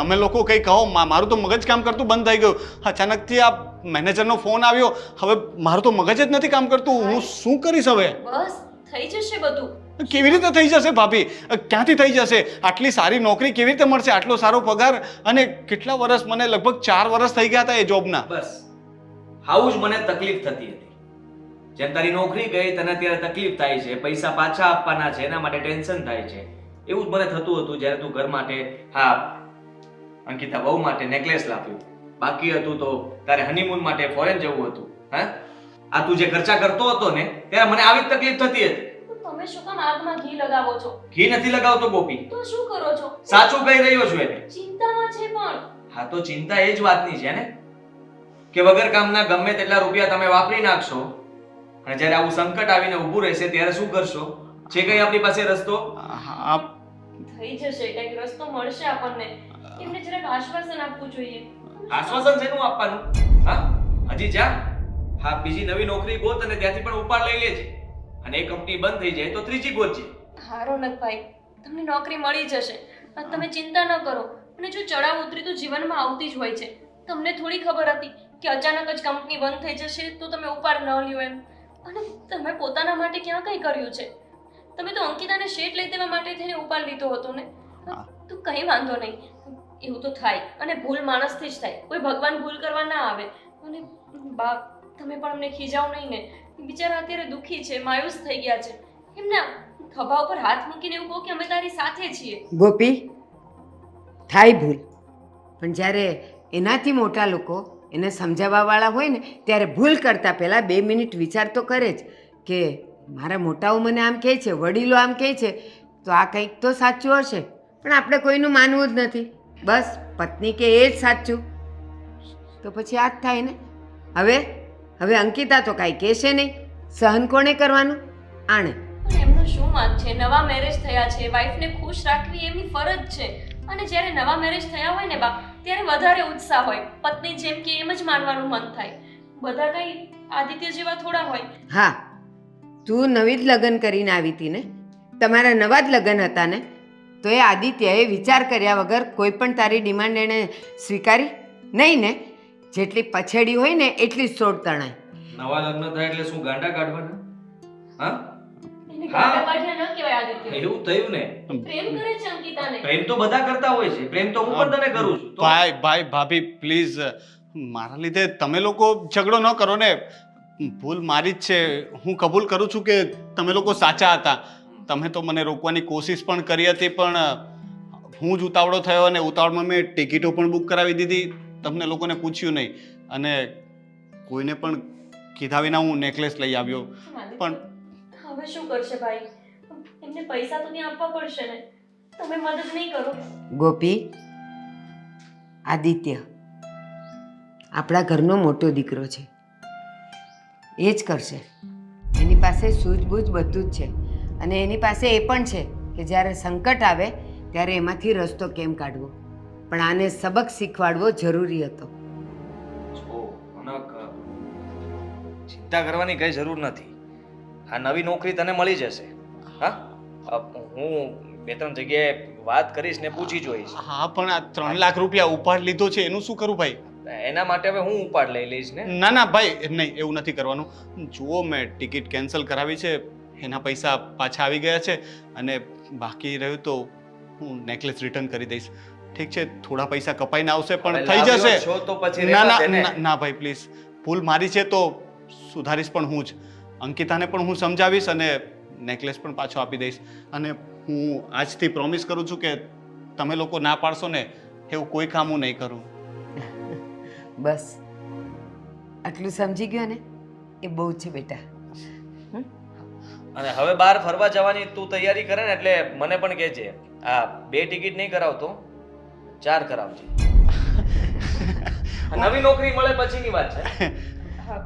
તમે લોકો કંઈ કહો. મારું તો મગજ કામ કરતું બંધ થઈ ગયું. અચાનકથી આ મેનેજરનો ફોન આવ્યો. હવે મારું તો મગજ જ નથી કામ કરતું. હું શું કરીશ હવે? બસ થઈ જશે બધું. કેવી રીતે થઈ જશે ભાભી? ક્યાંથી થઈ જશે? આટલી સારી નોકરી કેવી રીતે મળશે? આટલો સારો પગાર અને કેટલા વર્ષ, મને લગભગ 4 વર્ષ થઈ ગયા હતા એ જોબના. બસ આવું જ મને તકલીફ થતી હતી. જેમ તારી નોકરી ગઈ તને ત્યારે તકલીફ થાય છે, પૈસા પાછા આપવાના છે એના માટે ટેન્શન થાય છે. એવું જ મને થતું હતું જ્યારે તું ઘર માટે, હા અંકિતા બહુ માટે નેકલેસ લાવ્યું. બાકી હતું તો તારે હનીમૂન માટે ફોરેન જવું હતું. હા, આ તું જે ખર્ચા કરતો હતો ને ત્યારે મને આવી જ તકલીફ થતી હતી. તમે શું કામ આગમાં ઘી લગાવો છો? ઘી નથી લગાવતો ગોપી, તો શું કરો છો? સાચું કહી રહ્યો છું એને. ચિંતામાં છે પણ. હા તો ચિંતા એ જ વાતની છે ને કે વગર કામના ગમે તેટલા રૂપિયા તમે વાપરી નાખશો અને જ્યારે આવું સંકટ આવીને ઊભું રહેશે ત્યારે શું કરશો? છે કઈ આપણી પાસે રસ્તો? થઈ જશે, કંઈક રસ્તો મળશે આપણને. એમને જરાક આશ્વાસન આપવું જોઈએ. આશ્વાસન શેનું આપવાનું? હા, હજી જા. હા, બીજી નવી નોકરી ગોત અને ત્યાંથી પણ ઉપાડ લઈ લેજે. અને એ કંપની બંધ થઈ જાય તો ત્રીજી ગોતજે. હા રોનકભાઈ, તમને નોકરી મળી જશે. અને તમે ચિંતા ન કરો. અને જો ચડાવ ઉતરી તો જીવનમાં આવતી જ હોય છે. તમને થોડી ખબર હતી કે અચાનક જ કંપની બંધ થઈ જશે તો તમે ઉપાડ ન લ્યો એમ. અને તમે પોતાના માટે ક્યાં કંઈ કર્યું છે? તમે તો અંકિતાને શેઠ લઈ દેવા માટે થઈને ઉપાડ લીધો હતો ને. તો કંઈ વાંધો નહીં, એવું તો થાય અને ભૂલ માણસથી જ થાય. કોઈ ભગવાન ભૂલ કરવા ના આવે. અને બા, તમે પણ અમને ખીજાવ નહીં ને. બિચારા અત્યારે દુઃખી છે, માયુસ થઈ ગયા છે. એમના ખભા ઉપર હાથ મૂકીને એવું કહો કે અમે તારી સાથે છીએ. ગોપી, થાય ભૂલ, પણ જ્યારે એનાથી મોટા લોકો એને સમજાવવાવાળા હોય ને ત્યારે ભૂલ કરતાં પહેલાં 2 મિનિટ વિચાર તો કરે જ કે મારા મોટાઓ મને આમ કહે છે, વડીલો આમ કહે છે, તો આ કંઈક તો સાચું હશે. પણ આપણે કોઈનું માનવું જ નથી. બસ પત્ની કે એ જ સાચું, તો પછી આ જ થાય ને. હવે અંકિતા તો કાંઈ કહેશે નહીં. સહન કોણે કરવાનું? આણે. પણ એમનું શું વાંક છે? નવા મેરેજ થયા છે, વાઈફને ખુશ રાખવી એમની ફરજ છે. અને જ્યારે નવા મેરેજ થયા હોય ને બા, ત્યારે વધારે ઉત્સાહ હોય. પત્ની જેમ કે એમ જ માનવાનું મન થાય. બધા કઈ આદિત્ય જેવા થોડા હોય. હા, તું નવી જ લગ્ન કરીને આવી હતી ને, તમારા નવા જ લગ્ન હતા ને, તો એ આદિત્યએ વિચાર કર્યા વગર કોઈ પણ તારી ડિમાન્ડ એણે સ્વીકારી નહીં ને? જેટલી પછેડી હોય ને એટલી જ સોડ તણાય. નવા લગ્ન થાય એટલે શું ગાંડા કાઢવાના? હા, એને ગાડા કાઢ્યા ન કહેવાય આદિત્ય. એવું થયું ને. પ્રેમ કરે છે અંકિતાને. પ્રેમ તો બધા કરતા હોય છે, પ્રેમ તો હું પણ તને કરું છું. તો ભાઈ ભાભી પ્લીઝ મારા લીધે તમે લોકો ઝઘડો ન કરો ને. ભૂલ મારી જ છે. હું કબૂલ કરું છું કે તમે લોકો સાચા હતા. તમે તો મને રોકવાની કોશિશ પણ કરી હતી, પણ હું જ ઉતાવળો થયો અને ઉતાવળમાં મેં ટિકિટો પણ બુક કરાવી દીધી. તમને લોકોને પૂછ્યું નહીં અને કોઈને પણ કીધા વિના હું નેકલેસ લઈ આવ્યો. પણ હવે શું કરશે ભાઈ? એમને પૈસા તો ત્યાં આપવા પડશે ને. તમે મદદ નહીં કરો. ગોપી, આદિત્ય આપણા ઘરનો મોટો દીકરો છે, એ જ કરશે. એની પાસે સૂઝબૂઝ બધું જ છે અને એની પાસે એ પણ છે કે જ્યારે સંકટ આવે ત્યારે એમાંથી રસ્તો કેમ કાઢવો. પણ આને સબક શીખવાડવો જરૂરી હતો. જો, અનક, ચિંતા કરવાની કઈ જરૂર નથી. આ નવી નોકરી તને મળી જશે. હા, હું 2-3 જગ્યાએ વાત કરીશ ને પૂછી જોઈશ. હા, પણ આ 3 લાખ રૂપિયા ઉપાડ લીધો છે એનું શું કરું ભાઈ? એના માટે હવે હું ઉપાડ લઈ લઈશ ને. ના ના ભાઈ, નહીં, એવું નથી કરવાનું. જુઓ, મેં ટિકિટ કેન્સલ કરાવી છે, એના પૈસા પાછા આવી ગયા છે અને બાકી રહ્યું તો હું નેકલેસ રિટર્ન કરી દઈશ. ઠીક છે, થોડા પૈસા કપાઈને આવશે પણ હવે થઈ લાવ્યો જશે. છો તો પછી ના રહેવા દે ને. ના ના ભાઈ પ્લીઝ, ભૂલ મારી છે તો સુધારીશ પણ હું જ. અંકિતાને પણ હું સમજાવીશ અને નેકલેસ પણ પાછો આપી દઈશ. અને હું આજથી પ્રોમિસ કરું છું કે તમે લોકો ના પાડશો ને એવું કોઈ કામ હું નહીં કરું. બસ આટલું સમજી ગયો ને એ બહુ છે બેટા. અને હવે બહાર ફરવા જવાની તું તૈયારી કરે ને એટલે મને પણ કહેજે. આ 2 ટિકિટ નહીં કરાવતો, 4 કરાવજે. આ નવી નોકરી મળે પછીની વાત છે. હા,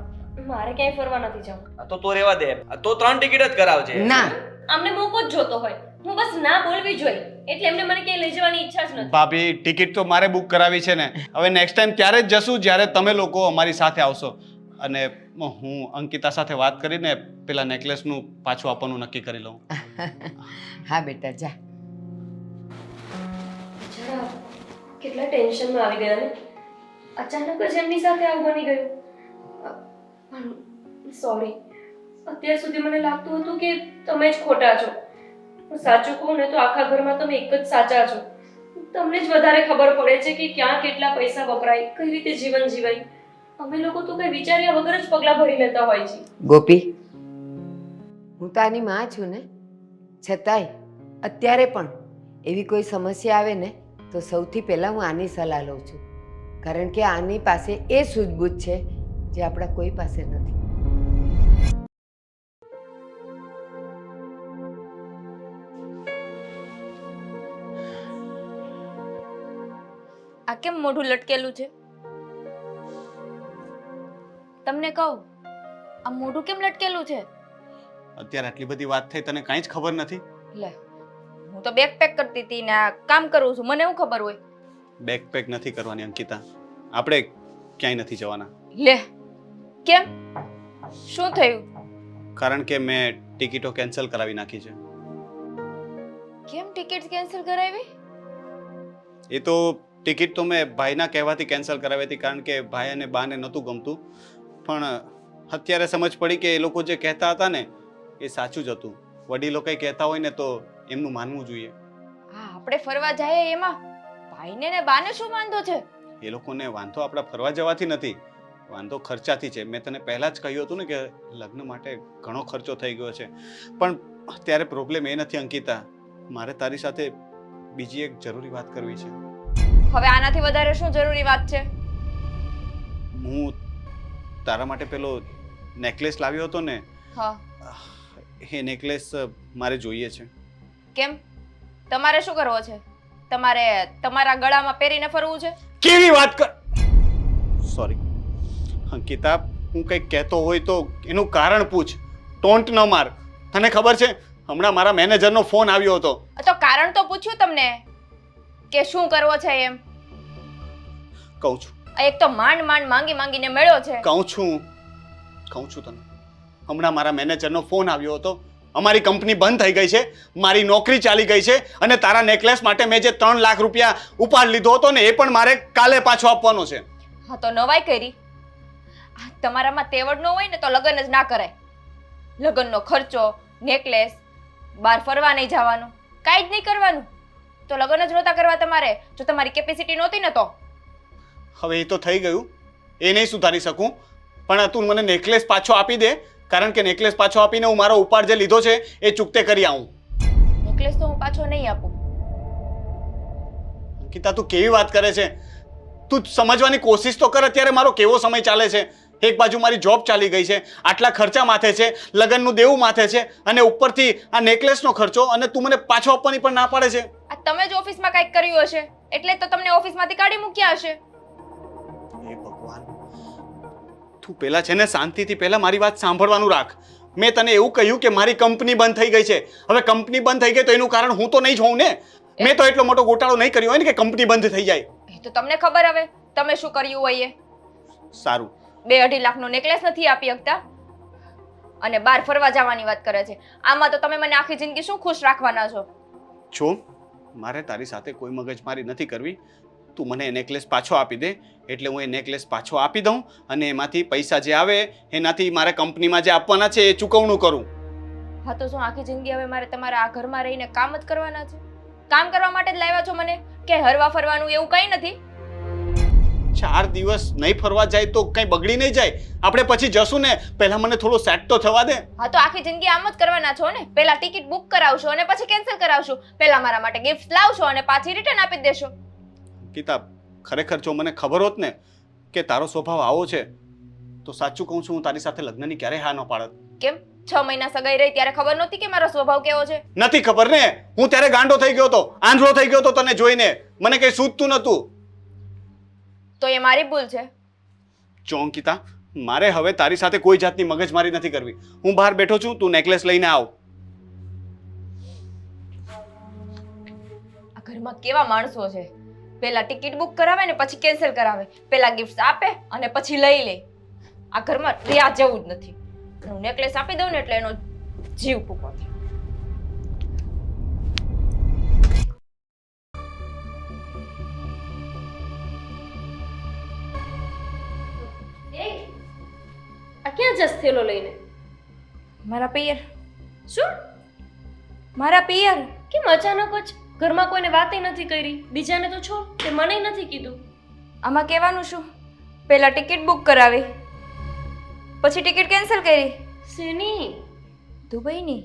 મારે ક્યાંય ફરવા નથી જવું. તો રહેવા દે. તો 3 ટિકિટ જ કરાવજે. ના, આમને મોકો જ જોતો હોય. હું બસ ના બોલવી જોઈએ એટલે એમને મને ક્યાંય લઈ જવાની ઈચ્છા જ નથી. ભાભી, ટિકિટ તો મારે બુક કરાવી છે ને. હવે નેક્સ્ટ ટાઈમ ત્યારે જ જશું જ્યારે તમે લોકો અમારી સાથે આવશો. અને હું અંકિતા સાથે વાત કરીને પેલા નેકલેસનું પાછું આપવાનું નક્કી કરી લઉં. હા બેટા જા. જરા કેટલા ટેન્શનમાં આવી ગયા ને. અચાનક જ એમની સાથે આવું બની ગયું. પણ સોરી, અત્યાર સુધી મને લાગતું હતું કે તમે જ ખોટા છો. હું સાચું કહું ને તો આખા ઘરમાં તમે એક જ સાચા છો. તમને જ વધારે ખબર પડે છે કે ક્યાં કેટલા પૈસા વપરાય, કઈ રીતે જીવન જીવાય. અમે લોકો તો કઈ વિચાર્યા વગર જ પગલાં ભરી લેતા હોય છે. ગોપી, હું તો આની માં છું ને, છતાંય અત્યારે પણ એવી કોઈ સમસ્યા આવે ને તો સૌથી પહેલાં હું આની સલાહ લઉં છું. કારણ કે આની પાસે એ સૂઝબૂઝ છે જે આપણા કોઈ પાસે નથી. આ કેમ મોઢું લટકેલું છે? તમને કહું, આ મોઢું કેમ લટકેલું છે? અત્યારે આટલી બધી વાત થઈ તને કાંઈ જ ખબર નથી? લે, હું તો બેગ પેક કરતી હતી ને આ કામ કરું છું, મને શું ખબર હોય? બેગ પેક નથી કરવાની અંકિતા, આપણે ક્યાંય નથી જવાના. લે, કેમ? શું થયું? કારણ કે મેં ટિકિટો કેન્સલ કરાવી નાખી છે. કેમ ટિકિટ કેન્સલ કરાવી? એ તો ટિકિટ તો મેં ભાઈના કહેવાથી કેન્સલ કરાવી હતી કારણ કે ભાઈ અને બાને નહોતું ગમતું. પણ અત્યારે સમજ પડી કે એ લોકો જે કહેતા હતા ને એ સાચું જ હતું. વડીલો કંઈ કહેતા હોય ને તો એમનું માનવું જોઈએ. હા, આપણે ફરવા જઈએ એમાં ભાઈને ને બાને શું વાંધો છે? એ લોકોને વાંધો આપણા ફરવા જવાથી નથી, વાંધો ખર્ચાથી છે. મેં તને પહેલાં જ કહ્યું હતું ને કે લગ્ન માટે ઘણો ખર્ચો થઈ ગયો છે. પણ અત્યારે પ્રોબ્લેમ એ નથી અંકિતા, મારે તારી સાથે બીજી એક જરૂરી વાત કરવી છે. હવે આનાથી વધારે શું જરૂરી વાત છે? હું તારા માટે પેલો નેકલેસ લાવ્યો હતો ને, હા, એ નેકલેસ મારે જોઈએ છે. કેમ? તમારે શું કરવો છે? તમારે તમારા ગળામાં પહેરીને ફરવું છે? કેવી વાત કર! સોરી અંકિતા, હું કંઈક કહેતો હોય તો એનું કારણ પૂછ, ટોન્ટ ન માર. તને ખબર છે હમણાં મારા મેનેજરનો ફોન આવ્યો હતો. તો કારણ તો પૂછ્યું તમને કે શું કરવો છે એમ. કહું છું. આ એક તો માંડ માંડ માંગી માંગીને મેળ્યો છે. કહું છું તને, હમણાં મારા મેનેજરનો ફોન આવ્યો હતો. અમારી કંપની બંધ થઈ ગઈ છે, મારી નોકરી ચાલી ગઈ છે અને તારા નેકલેસ માટે મેં જે 3 લાખ રૂપિયા ઉપાડ લીધો હતો ને એ પણ મારે કાલે પાછો આપવાનો છે. હા તો નવાઈ કરી. તમારામાં તેવડ ન હોય ને તો લગ્ન જ ના કરાય. લગ્નનો ખર્ચો, નેકલેસ, બહાર ફરવા નહીં જવાનું, કાંઈ જ નહીં કરવાનું. તો લગ્ન જ નહોતા કરવા તમારે, જો તમારી કેપેસિટી નહોતી ને તો. હવે એ તો થઈ ગયું, એ નહીં સુધારી શકું, પણ તું મને નેકલેસ પાછો આપી દે, કારણ કે નેકલેસ પાછો આપીને હું મારો ઉપાડ જે લીધો છે એ ચૂકતે કરી આવું. નેકલેસ તો હું પાછો નહીં આપું. અંકિતા, તું કેવી વાત કરે છે? તું સમજવાની કોશિશ તો કર. અત્યારે મારો કેવો સમય ચાલે છે. એક બાજુ મારી જોબ ચાલી ગઈ છે, આટલા ખર્ચા માથે છે, લગ્નનું દેવું માથે છે, અને ઉપરથી આ નેકલેસનો ખર્ચો, અને તું મને પાછો આપવાની પણ ના પાડે છે. આ તમે જ ઓફિસમાં કંઈક કર્યું હશે એટલે જ તો તમને ઓફિસમાંથી કાઢી મૂક્યા હશે. હે ભગવાન, તું પહેલા છે ને શાંતિથી પહેલા મારી વાત સાંભળવાનું રાખ. મેં તને એવું કહ્યું કે મારી કંપની બંધ થઈ ગઈ છે. હવે કંપની બંધ થઈ ગઈ તો એનું કારણ હું તો નહીં જ હોઉં ને. મેં તો એટલો મોટો ગોટાળો નહીં કર્યો હોય ને કે કંપની બંધ થઈ જાય. એ તો તમને ખબર હવે તમે શું કર્યું હોય એ. સારું, 2-2.5 લાખનો નેકલેસ નથી આપી શકતા અને બહાર ફરવા જવાની વાત કરે છે. આમાં તો તમે મને આખી જિંદગી શું ખુશ રાખવાના છો? જો મારે તારી સાથે કોઈ મગજમારી નથી કરવી. તું મને એ નેકલેસ પાછો આપી દે એટલે હું એ નેકલેસ પાછો આપી દઉં અને એમાંથી પૈસા જે આવે એનાથી મારે કંપનીમાં જે આપવાના છે એ ચૂકવણું કરું. હા તો શું આખી જિંદગી હવે મારે તમારા આ ઘરમાં રહીને કામ જ કરવાના છે? કામ કરવા માટે જ લાવ્યા છો મને કે હરવા ફરવાનું એવું કંઈ નથી? 4 દિવસ નહીં ફરવા જાય તો કંઈ બગડી નહીં જાય. આપણે પછી જશું ને, પહેલા મને થોડો સેટ તો થવા દે. હા તો આખી જિંદગી આમ જ કરવાના છો ને? પહેલા ટિકિટ બુક કરાવશો અને પછી કેન્સલ કરાવશો. પહેલા મારા માટે ગિફ્ટ લાવશો અને પાછી રિટર્ન આપી દેશો. કિતાબ, ખરેખર જો મને ખબર હોત ને કે તારો સ્વભાવ આવો છે તો સાચું કહું છું, હું તારી સાથે લગ્નની ક્યારેય હા ન પાડત. કેમ 6 મહિના સગાઈ રહી ત્યારે ખબર નહોતી કે મારો સ્વભાવ કેવો છે? નથી ખબર ને, હું ત્યારે ગાંડો થઈ ગયો હતો, આંધળો થઈ ગયો હતો તને જોઈને. મને કંઈ સૂઝતું નહોતું. તો એ મારી ભૂલ છે. જો અંકિતા, મારે હવે તારી સાથે કોઈ જાતની મગજમારી નથી કરવી. હું બહાર બેઠો છું, તું નેકલેસ લઈને આવ. આ ઘરમાં કેવા માણસો છે? પહેલા ટિકિટ બુક કરાવે ને પછી કેન્સલ કરાવે, પહેલા ગિફ્ટ આપે અને પછી લઈ લે. આ ઘરમાં રહ્યા જેવું જ નથી. હું નેકલેસ આપી દઉં ને એટલે એનો જીવ ટૂંકો થાય. આ ક્યાં જસ થેલો લઈને? મારા પિયર. શું? મારા પિયર. કેમ અચાનક જ? ઘરમાં કોઈને વાતે નથી કરી, બીજાને તો છોડ, તે મને નથી કીધું. આમાં કહેવાનું શું? પહેલા ટિકિટ બુક કરાવી, પછી ટિકિટ કેન્સલ કરી. શેની? દુબઈની.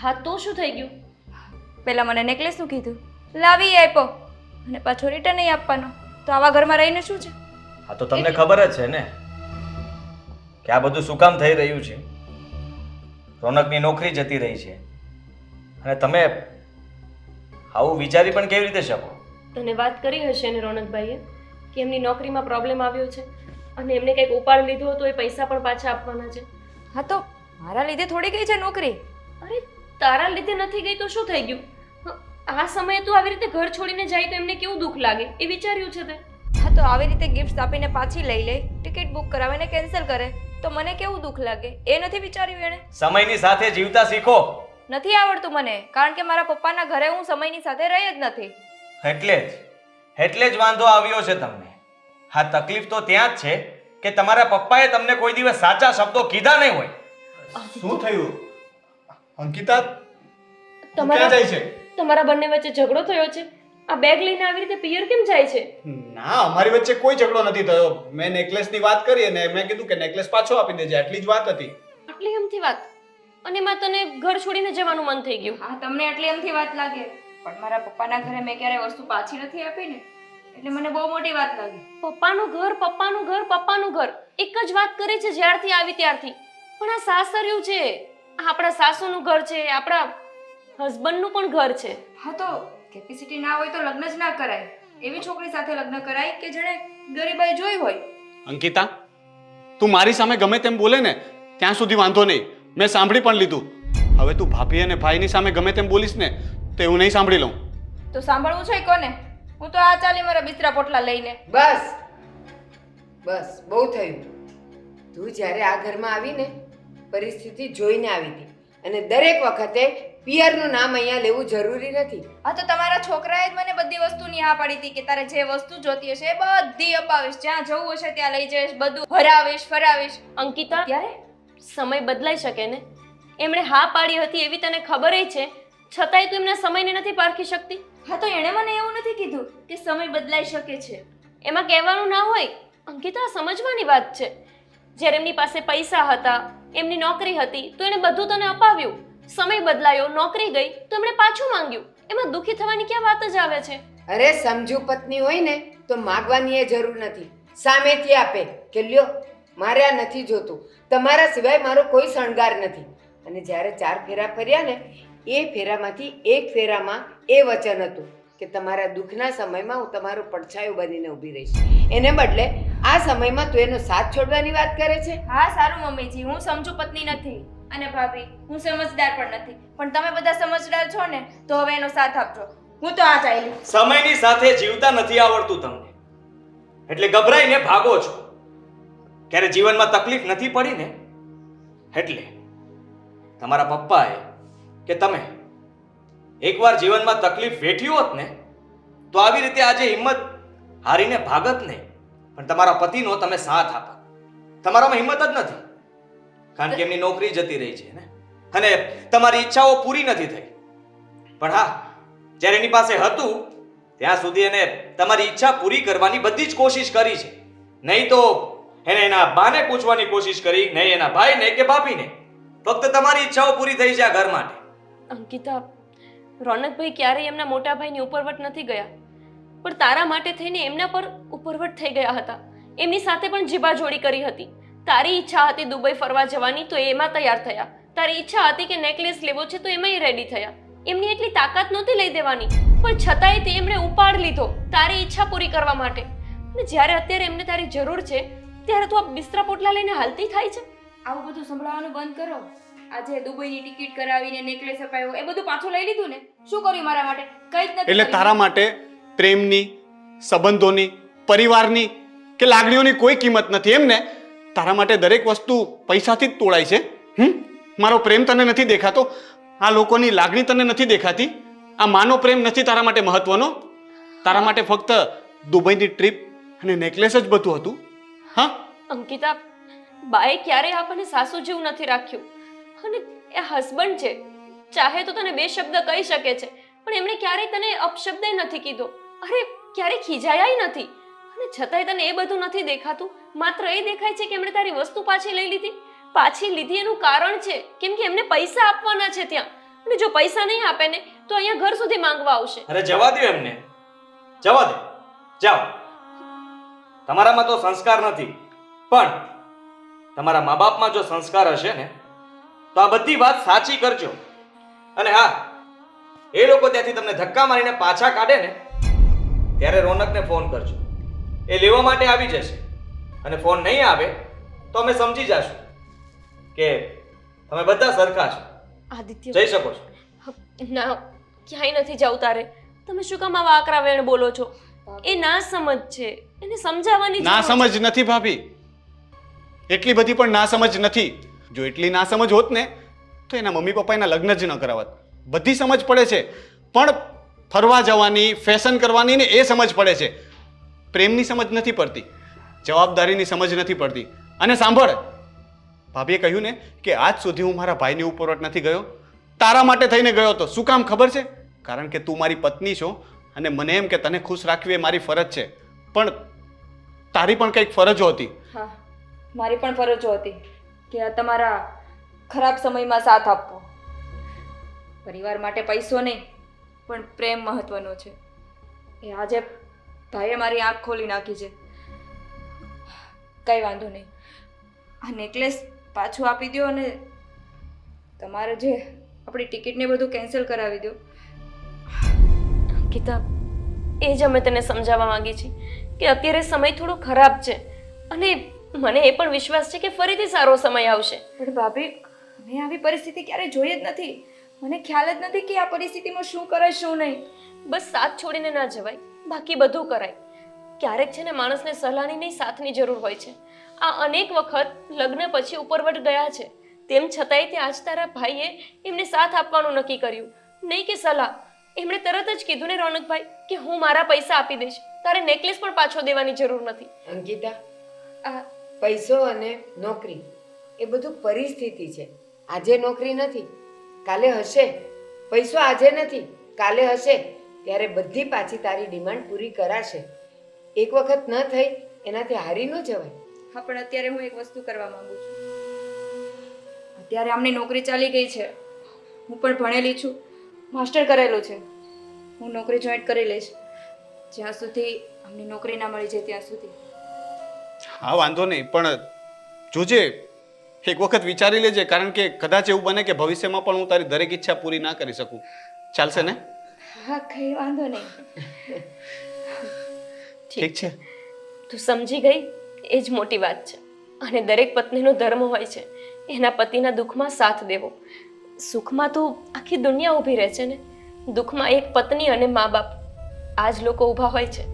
હા તો શું થઈ ગયું? પહેલા મને નેકલેસનું કીધું, લાવી આપ્યો અને પાછો રિટર્ન નહીં આપવાનો. તો આવા ઘરમાં રહીને શું છે? હા તો તમને ખબર જ છે ને કે આ બધું શું કામ થઈ રહ્યું છે. રોનકની નોકરી જતી રહી છે અને તમે આવું વિચારી પણ કેવી રીતે શકો? તને વાત કરી હશે ને રોનકભાઈએ કે એમની નોકરીમાં પ્રોબ્લેમ આવ્યો છે અને એમને કંઈક ઉપાડ લીધો હતો, એ પૈસા પણ પાછા આપવાના છે. હા તો મારા લીધે થોડી ગઈ છે નોકરી. અરે તારા લીધે નથી ગઈ તો શું થઈ ગયું? આ સમયે તું આવી રીતે ઘર છોડીને જાય તો એમને કેવું દુઃખ લાગે એ વિચાર્યું છે તે? હા તો આવી રીતે ગિફ્ટ આપીને પાછી લઈ લે, ટિકિટ બુક કરાવે ને કેન્સલ કરે તો મને કેવું દુઃખ લાગે એ નથી વિચાર્યું એણે? સમયની સાથે જીવતા શીખો. નથી આવડતું મને, કારણ કે મારા પપ્પાના ઘરે હું સમયની સાથે રહી જ નથી. એટલે જ વાંધો આવ્યો છે તમને. હા, તકલીફ તો ત્યાં જ છે કે તમારા પપ્પાએ તમને કોઈ દિવસ સાચા શબ્દો કીધા નહીં હોય. શું થયું અંકિતા? તમારા ક્યાં જાય છે? તમારા બંને વચ્ચે ઝઘડો થયો છે? આ બેગ લઈને આવી રીતે પિયર કેમ જાય છે? ના, અમારી વચ્ચે કોઈ ઝઘડો નથી થયો. મેં નેકલેસની વાત કરી અને મેં કીધું કે નેકલેસ પાછો આપી દેજે, આટલી જ વાત હતી. આટલી એમથી વાત અને એમાં તને ઘર છોડીને જવાનું મન થઈ ગયું? હા તમને આટલી એમથી વાત લાગે, પણ મારા પપ્પાના ઘરે મેં ક્યારે વસ્તુ પાછી નથી આપી ને એટલે મને બહુ મોટી વાત લાગી. પપ્પાનું ઘર, પપ્પાનું ઘર, પપ્પાનું ઘર, એક જ વાત કરે છે જ્યારથી આવી ત્યારથી. પણ આ સાસરિયું છે, આ આપણા સાસુનું ઘર છે, આપણા હસબન્ડનું પણ ઘર છે. હા તો કેપેસિટી ના હોય તો લગ્ન જ ના કરાય. એવી છોકરી સાથે લગ્ન કરાય કે જેણે ગરીબાઈ જોઈ હોય. અંકિતા, તું મારી સામે ગમે તેમ બોલે ને ત્યાં સુધી વાંધો નહીં, મેં સાંભળી પણ લીધું. હવે તું ભાભી અને ભાઈની સામે ગમે તેમ બોલીશ ને તો એવું નહીં સાંભળી લઉં. તો સાંભળવું છે કોને? હું તો આ ચાલી મારા બિસ્તરા પોટલા લઈને. બસ બસ બહુ થયું. તું જ્યારે આ ઘરમાં આવીને પરિસ્થિતિ જોઈને આવી હતી અને દરેક વખતે પિયરનું નામ અહીંયા લેવું જરૂરી નથી. આ તો તમારા છોકરાએ જ મને બધી વસ્તુની હા પાડી હતી કે તારે જે વસ્તુ જોતી હશે એ બધી અપાવીશ, જ્યાં જવું હશે ત્યાં લઈ જઈશ, બધું હરાવીશ ફરાવીશ. અંકિતા, ત્યારે સમય બદલાઈ શકે ને. એમણે હા પાડી હતી એવી તને ખબર છે, છતાંય તું એમના સમયને નથી પારખી શકતી. હા તો એણે મને એવું નથી કીધું કે સમય બદલાઈ શકે છે. એમાં કહેવાનું ના હોય. અંકિતા, સમજવાની વાત છે. જ્યારે એમની પાસે પૈસા હતા, એમની નોકરી હતી, તો એણે બધું તને અપાવ્યું. સમય બદલાયો, નોકરી ગઈ, તો એમણે પાછું માંગ્યું. એમાં દુઃખી થવાની ક્યાં વાત જ આવે છે? અરે સમજુ પત્ની હોય ને તો માગવાની એ જરૂર નથી, સામેથી આપે કે લ્યો મારે આ નથી જોતું, તમારા સિવાય મારો કોઈ શણગાર નથી. અને જ્યારે 4 ફેરા ફર્યા ને એ ફેરામાંથી એક ફેરામાં એ વચન હતું કે તમારા દુઃખના સમયમાં હું તમારો પડછાયો બનીને ઊભી રહીશ. એને બદલે આ સમયમાં તું એનો સાથ છોડવાની વાત કરે છે. હા સારું મમ્મીજી, હું સમજુ પત્ની નથી અને ભાભી હું સમજદાર પણ નથી, પણ તમે બધા સમજદાર છો ને તો હવે એનો સાથ આપજો. હું તો આ ચાલી. સમયની સાથે જીવતા નથી આવડતું તમને, એટલે ગભરાઈને ભાગો છો. ક્યારે જીવનમાં તકલીફ નથી પડી ને એટલે તમારા પપ્પાએ કે તમે એકવાર જીવનમાં તકલીફ વેઠી હોત ને તો આવી રીતે આજે હિંમત હારીને ભાગત નહીં, પણ તમારા પતિનો તમે સાથ આપત. તમારામાં હિંમત જ નથી, કારણ કે એમની નોકરી જતી રહી છે ને, અને તમારી ઈચ્છાઓ પૂરી નથી થઈ. પણ હા, જ્યારે એની પાસે હતું ત્યાં સુધી એને તમારી ઈચ્છા પૂરી કરવાની બધી જ કોશિશ કરી છે. નહીં તો એને એના બાને પૂછવાની કોશિશ કરી, નહીં એના ભાઈને કે ભાભીને. ફક્ત તમારી ઈચ્છાઓ પૂરી થઈ છે આ ઘર માટે. અંકિતા, રોનકભાઈ ક્યારેય એમના મોટા ભાઈની ઉપરવટ નથી ગયા, પણ તારા માટે થઈને એમના પર ઉપરવટ થઈ ગયા હતા. એમની સાથે પણ જીબાજોડી કરી હતી. તારી ઈચ્છા હતી દુબઈ ફરવા જવાની, તો એમાં તૈયાર થયા. તારી ઈચ્છા હતી કે નેકલેસ લેવો છે, તો એમાંય રેડી થયા. એમની એટલી તાકાત નહોતી લઈ દેવાની, પણ છતાંય તે એમણે ઉપાડ લીધો તારી ઈચ્છા પૂરી કરવા માટે. અને જ્યારે અત્યારે એમને તારી જરૂર છે ત્યારે તું આ બિસ્તરા પોટલા લઈને હાલતી થાય છે. આવું બધું સંભળાવવાનું બંધ કરો. આજે દુબઈની ટિકિટ કરાવીને નેકલેસ અપાયો, એ બધું પાછું લઈ લીધું ને? શું કર્યું મારા માટે? કંઈ જ નથી એટલે કર્યું. તારા માટે પ્રેમની, સંબંધોની, પરિવારની કે લાગણીઓની કોઈ કિંમત નથી એમ ને? તારા માટે દરેક વસ્તુ પૈસાથી જ તોડાય છે. મારો પ્રેમ તને નથી દેખાતો? આ લોકોની લાગણી તને નથી દેખાતી? આ માનો પ્રેમ નથી તારા માટે મહત્વનો? તારા માટે ફક્ત દુબઈની ટ્રીપ અને નેકલેસ જ બધું હતું? હા અંકિતા, બાએ ક્યારેય આપણને સાસુ જેવું નથી રાખ્યું. અને એ હસબન્ડ છે, ચાહે તો તને 2 શબ્દ કહી શકે છે, પણ એમણે ક્યારેય તને અપશબ્દ નથી કીધો. અરે ક્યારેય ખીજાયા નથી. અને છતાંય તને એ બધું નથી દેખાતું. માત્ર એ દેખાય છે કે એમણે તારી વસ્તુ પાછી લઈ લીધી. પાછી લીધી એનું કારણ છે કેમ કે એમને પૈસા આપવાના છે ત્યાં, અને જો પૈસા નહીં આપે ને તો અહીંયા ઘર સુધી માંગવા આવશે. અરે જવા દો એમને, જવા દે, જાઓ. તમારામાં તો સંસ્કાર નથી, પણ તમારા મા બાપમાં જો સંસ્કાર હશે ને તો આ બધી વાત સાચી કરજો. અને હા, એ લોકો ત્યાંથી તમને ધક્કા મારીને પાછા કાઢે ને ત્યારે રોનકને ફોન કરજો. એ લેવા માટે આવી જશે. અને ફોન નહીં આવે તો અમે સમજી જશું કે તમે બધા સરખા છો, આદિત્ય, જઈ શકો છો. ના, ક્યાંય નથી જવું તારે. તમે શું કામ આવા આકરા વેણ બોલો છો? એ ના સમજ છે, એને સમજાવવાની ના જરૂર છે. સમજ નથી ભાભી, એટલી બધી પણ ના સમજ નથી. જો એટલી ના સમજ હોત ને તો એના મમ્મી પપ્પા એના લગ્ન જ ન કરાવત. બધી સમજ પડે છે, પણ ફરવા જવાની, ફેશન કરવાની ને એ સમજ પડે છે. પ્રેમની સમજ નથી પડતી, જવાબદારીની સમજ નથી પડતી. અને સાંભળ, ભાભીએ કહ્યું ને કે આજ સુધી હું મારા ભાઈની ઉપરવટ નથી ગયો. તારા માટે થઈને ગયો તો. શું કામ ખબર છે? કારણ કે તું મારી પત્ની છો અને મને એમ કે તને ખુશ રાખવી એ મારી ફરજ છે. પણ તારી પણ કંઈક ફરજો હતી. હા, મારી પણ ફરજો હતી કે આ તમારા ખરાબ સમયમાં સાથ આપવો. પરિવાર માટે પૈસો નહીં પણ પ્રેમ મહત્વનો છે. એ આજે ભાઈએ મારી આંખ ખોલી નાખી છે. કંઈ વાંધો નહીં, આ નેકલેસ પાછું આપી દો અને તમારે જે આપણી ટિકિટને બધું કેન્સલ કરાવી દો. અંકિતા, એ જ અમે તને સમજાવવા માંગી છીએ કે અત્યારે સમય થોડો ખરાબ છે, અને મને એ પણ વિશ્વાસ છે કે ફરીથી સારો સમય આવશે. પણ ભાભી, મેં આવી પરિસ્થિતિ ક્યારેય જોઈ જ નથી. મને ખ્યાલ જ નથી કે આ પરિસ્થિતિમાં શું કરાય શું નહીં. બસ સાથ છોડીને ના જવાય, બાકી બધું કરાય. ક્યારેક છે ને માણસને સલાહની નહીં સાથની જરૂર હોય છે. આ અનેક વખત લગ્ન પછી ઉપરવટ ગયા છે, તેમ છતાંય તે આજ તારા ભાઈએ એમને સાથ આપવાનું નક્કી કર્યું, નહીં કે સલાહ. એમણે તરત જ કીધું ને રોનકભાઈ કે હું મારા પૈસા આપી દઈશ, તારે નેકલેસ પણ પાછો દેવાની જરૂર નથી. અંકિતા, આ પૈસો અને નોકરી એ બધું પરિસ્થિતિ છે. આજે નોકરી નથી, કાલે હશે. પૈસો આજે નથી, કાલે હશે. ત્યારે બધી પાછી તારી ડિમાન્ડ પૂરી કરાશે. એક વખત ન થઈ એનાથી હારી ન જવાય. હા, પણ અત્યારે હું એક વસ્તુ કરવા માંગુ છું. અત્યારે આમની નોકરી ચાલી ગઈ છે, હું પણ ભણેલી છું, માસ્ટર કરેલું છે. હું નોકરી જોઈન્ટ કરી લઈશ જ્યાં સુધી અમને નોકરી ના મળી જાય ત્યાં સુધી. હા વાંધો નહીં, પણ જોજે એક વખત વિચારી લેજે, કારણ કે કદાચ એવું બને કે ભવિષ્યમાં પણ હું તારી દરેક ઈચ્છા પૂરી ના કરી શકું. ચાલશે ને? હા, કઈ વાંધો નહીં. ઠીક છે. તું સમજી ગઈ એ જ મોટી વાત છે. અને દરેક પત્નીનો ધર્મ હોય છે એના પતિના દુઃખમાં સાથ દેવો. સુખમાં તો આખી દુનિયા ઊભી રહે છે ને, દુઃખમાં એક પત્ની અને મા બાપ આ જ લોકો ઊભા હોય છે.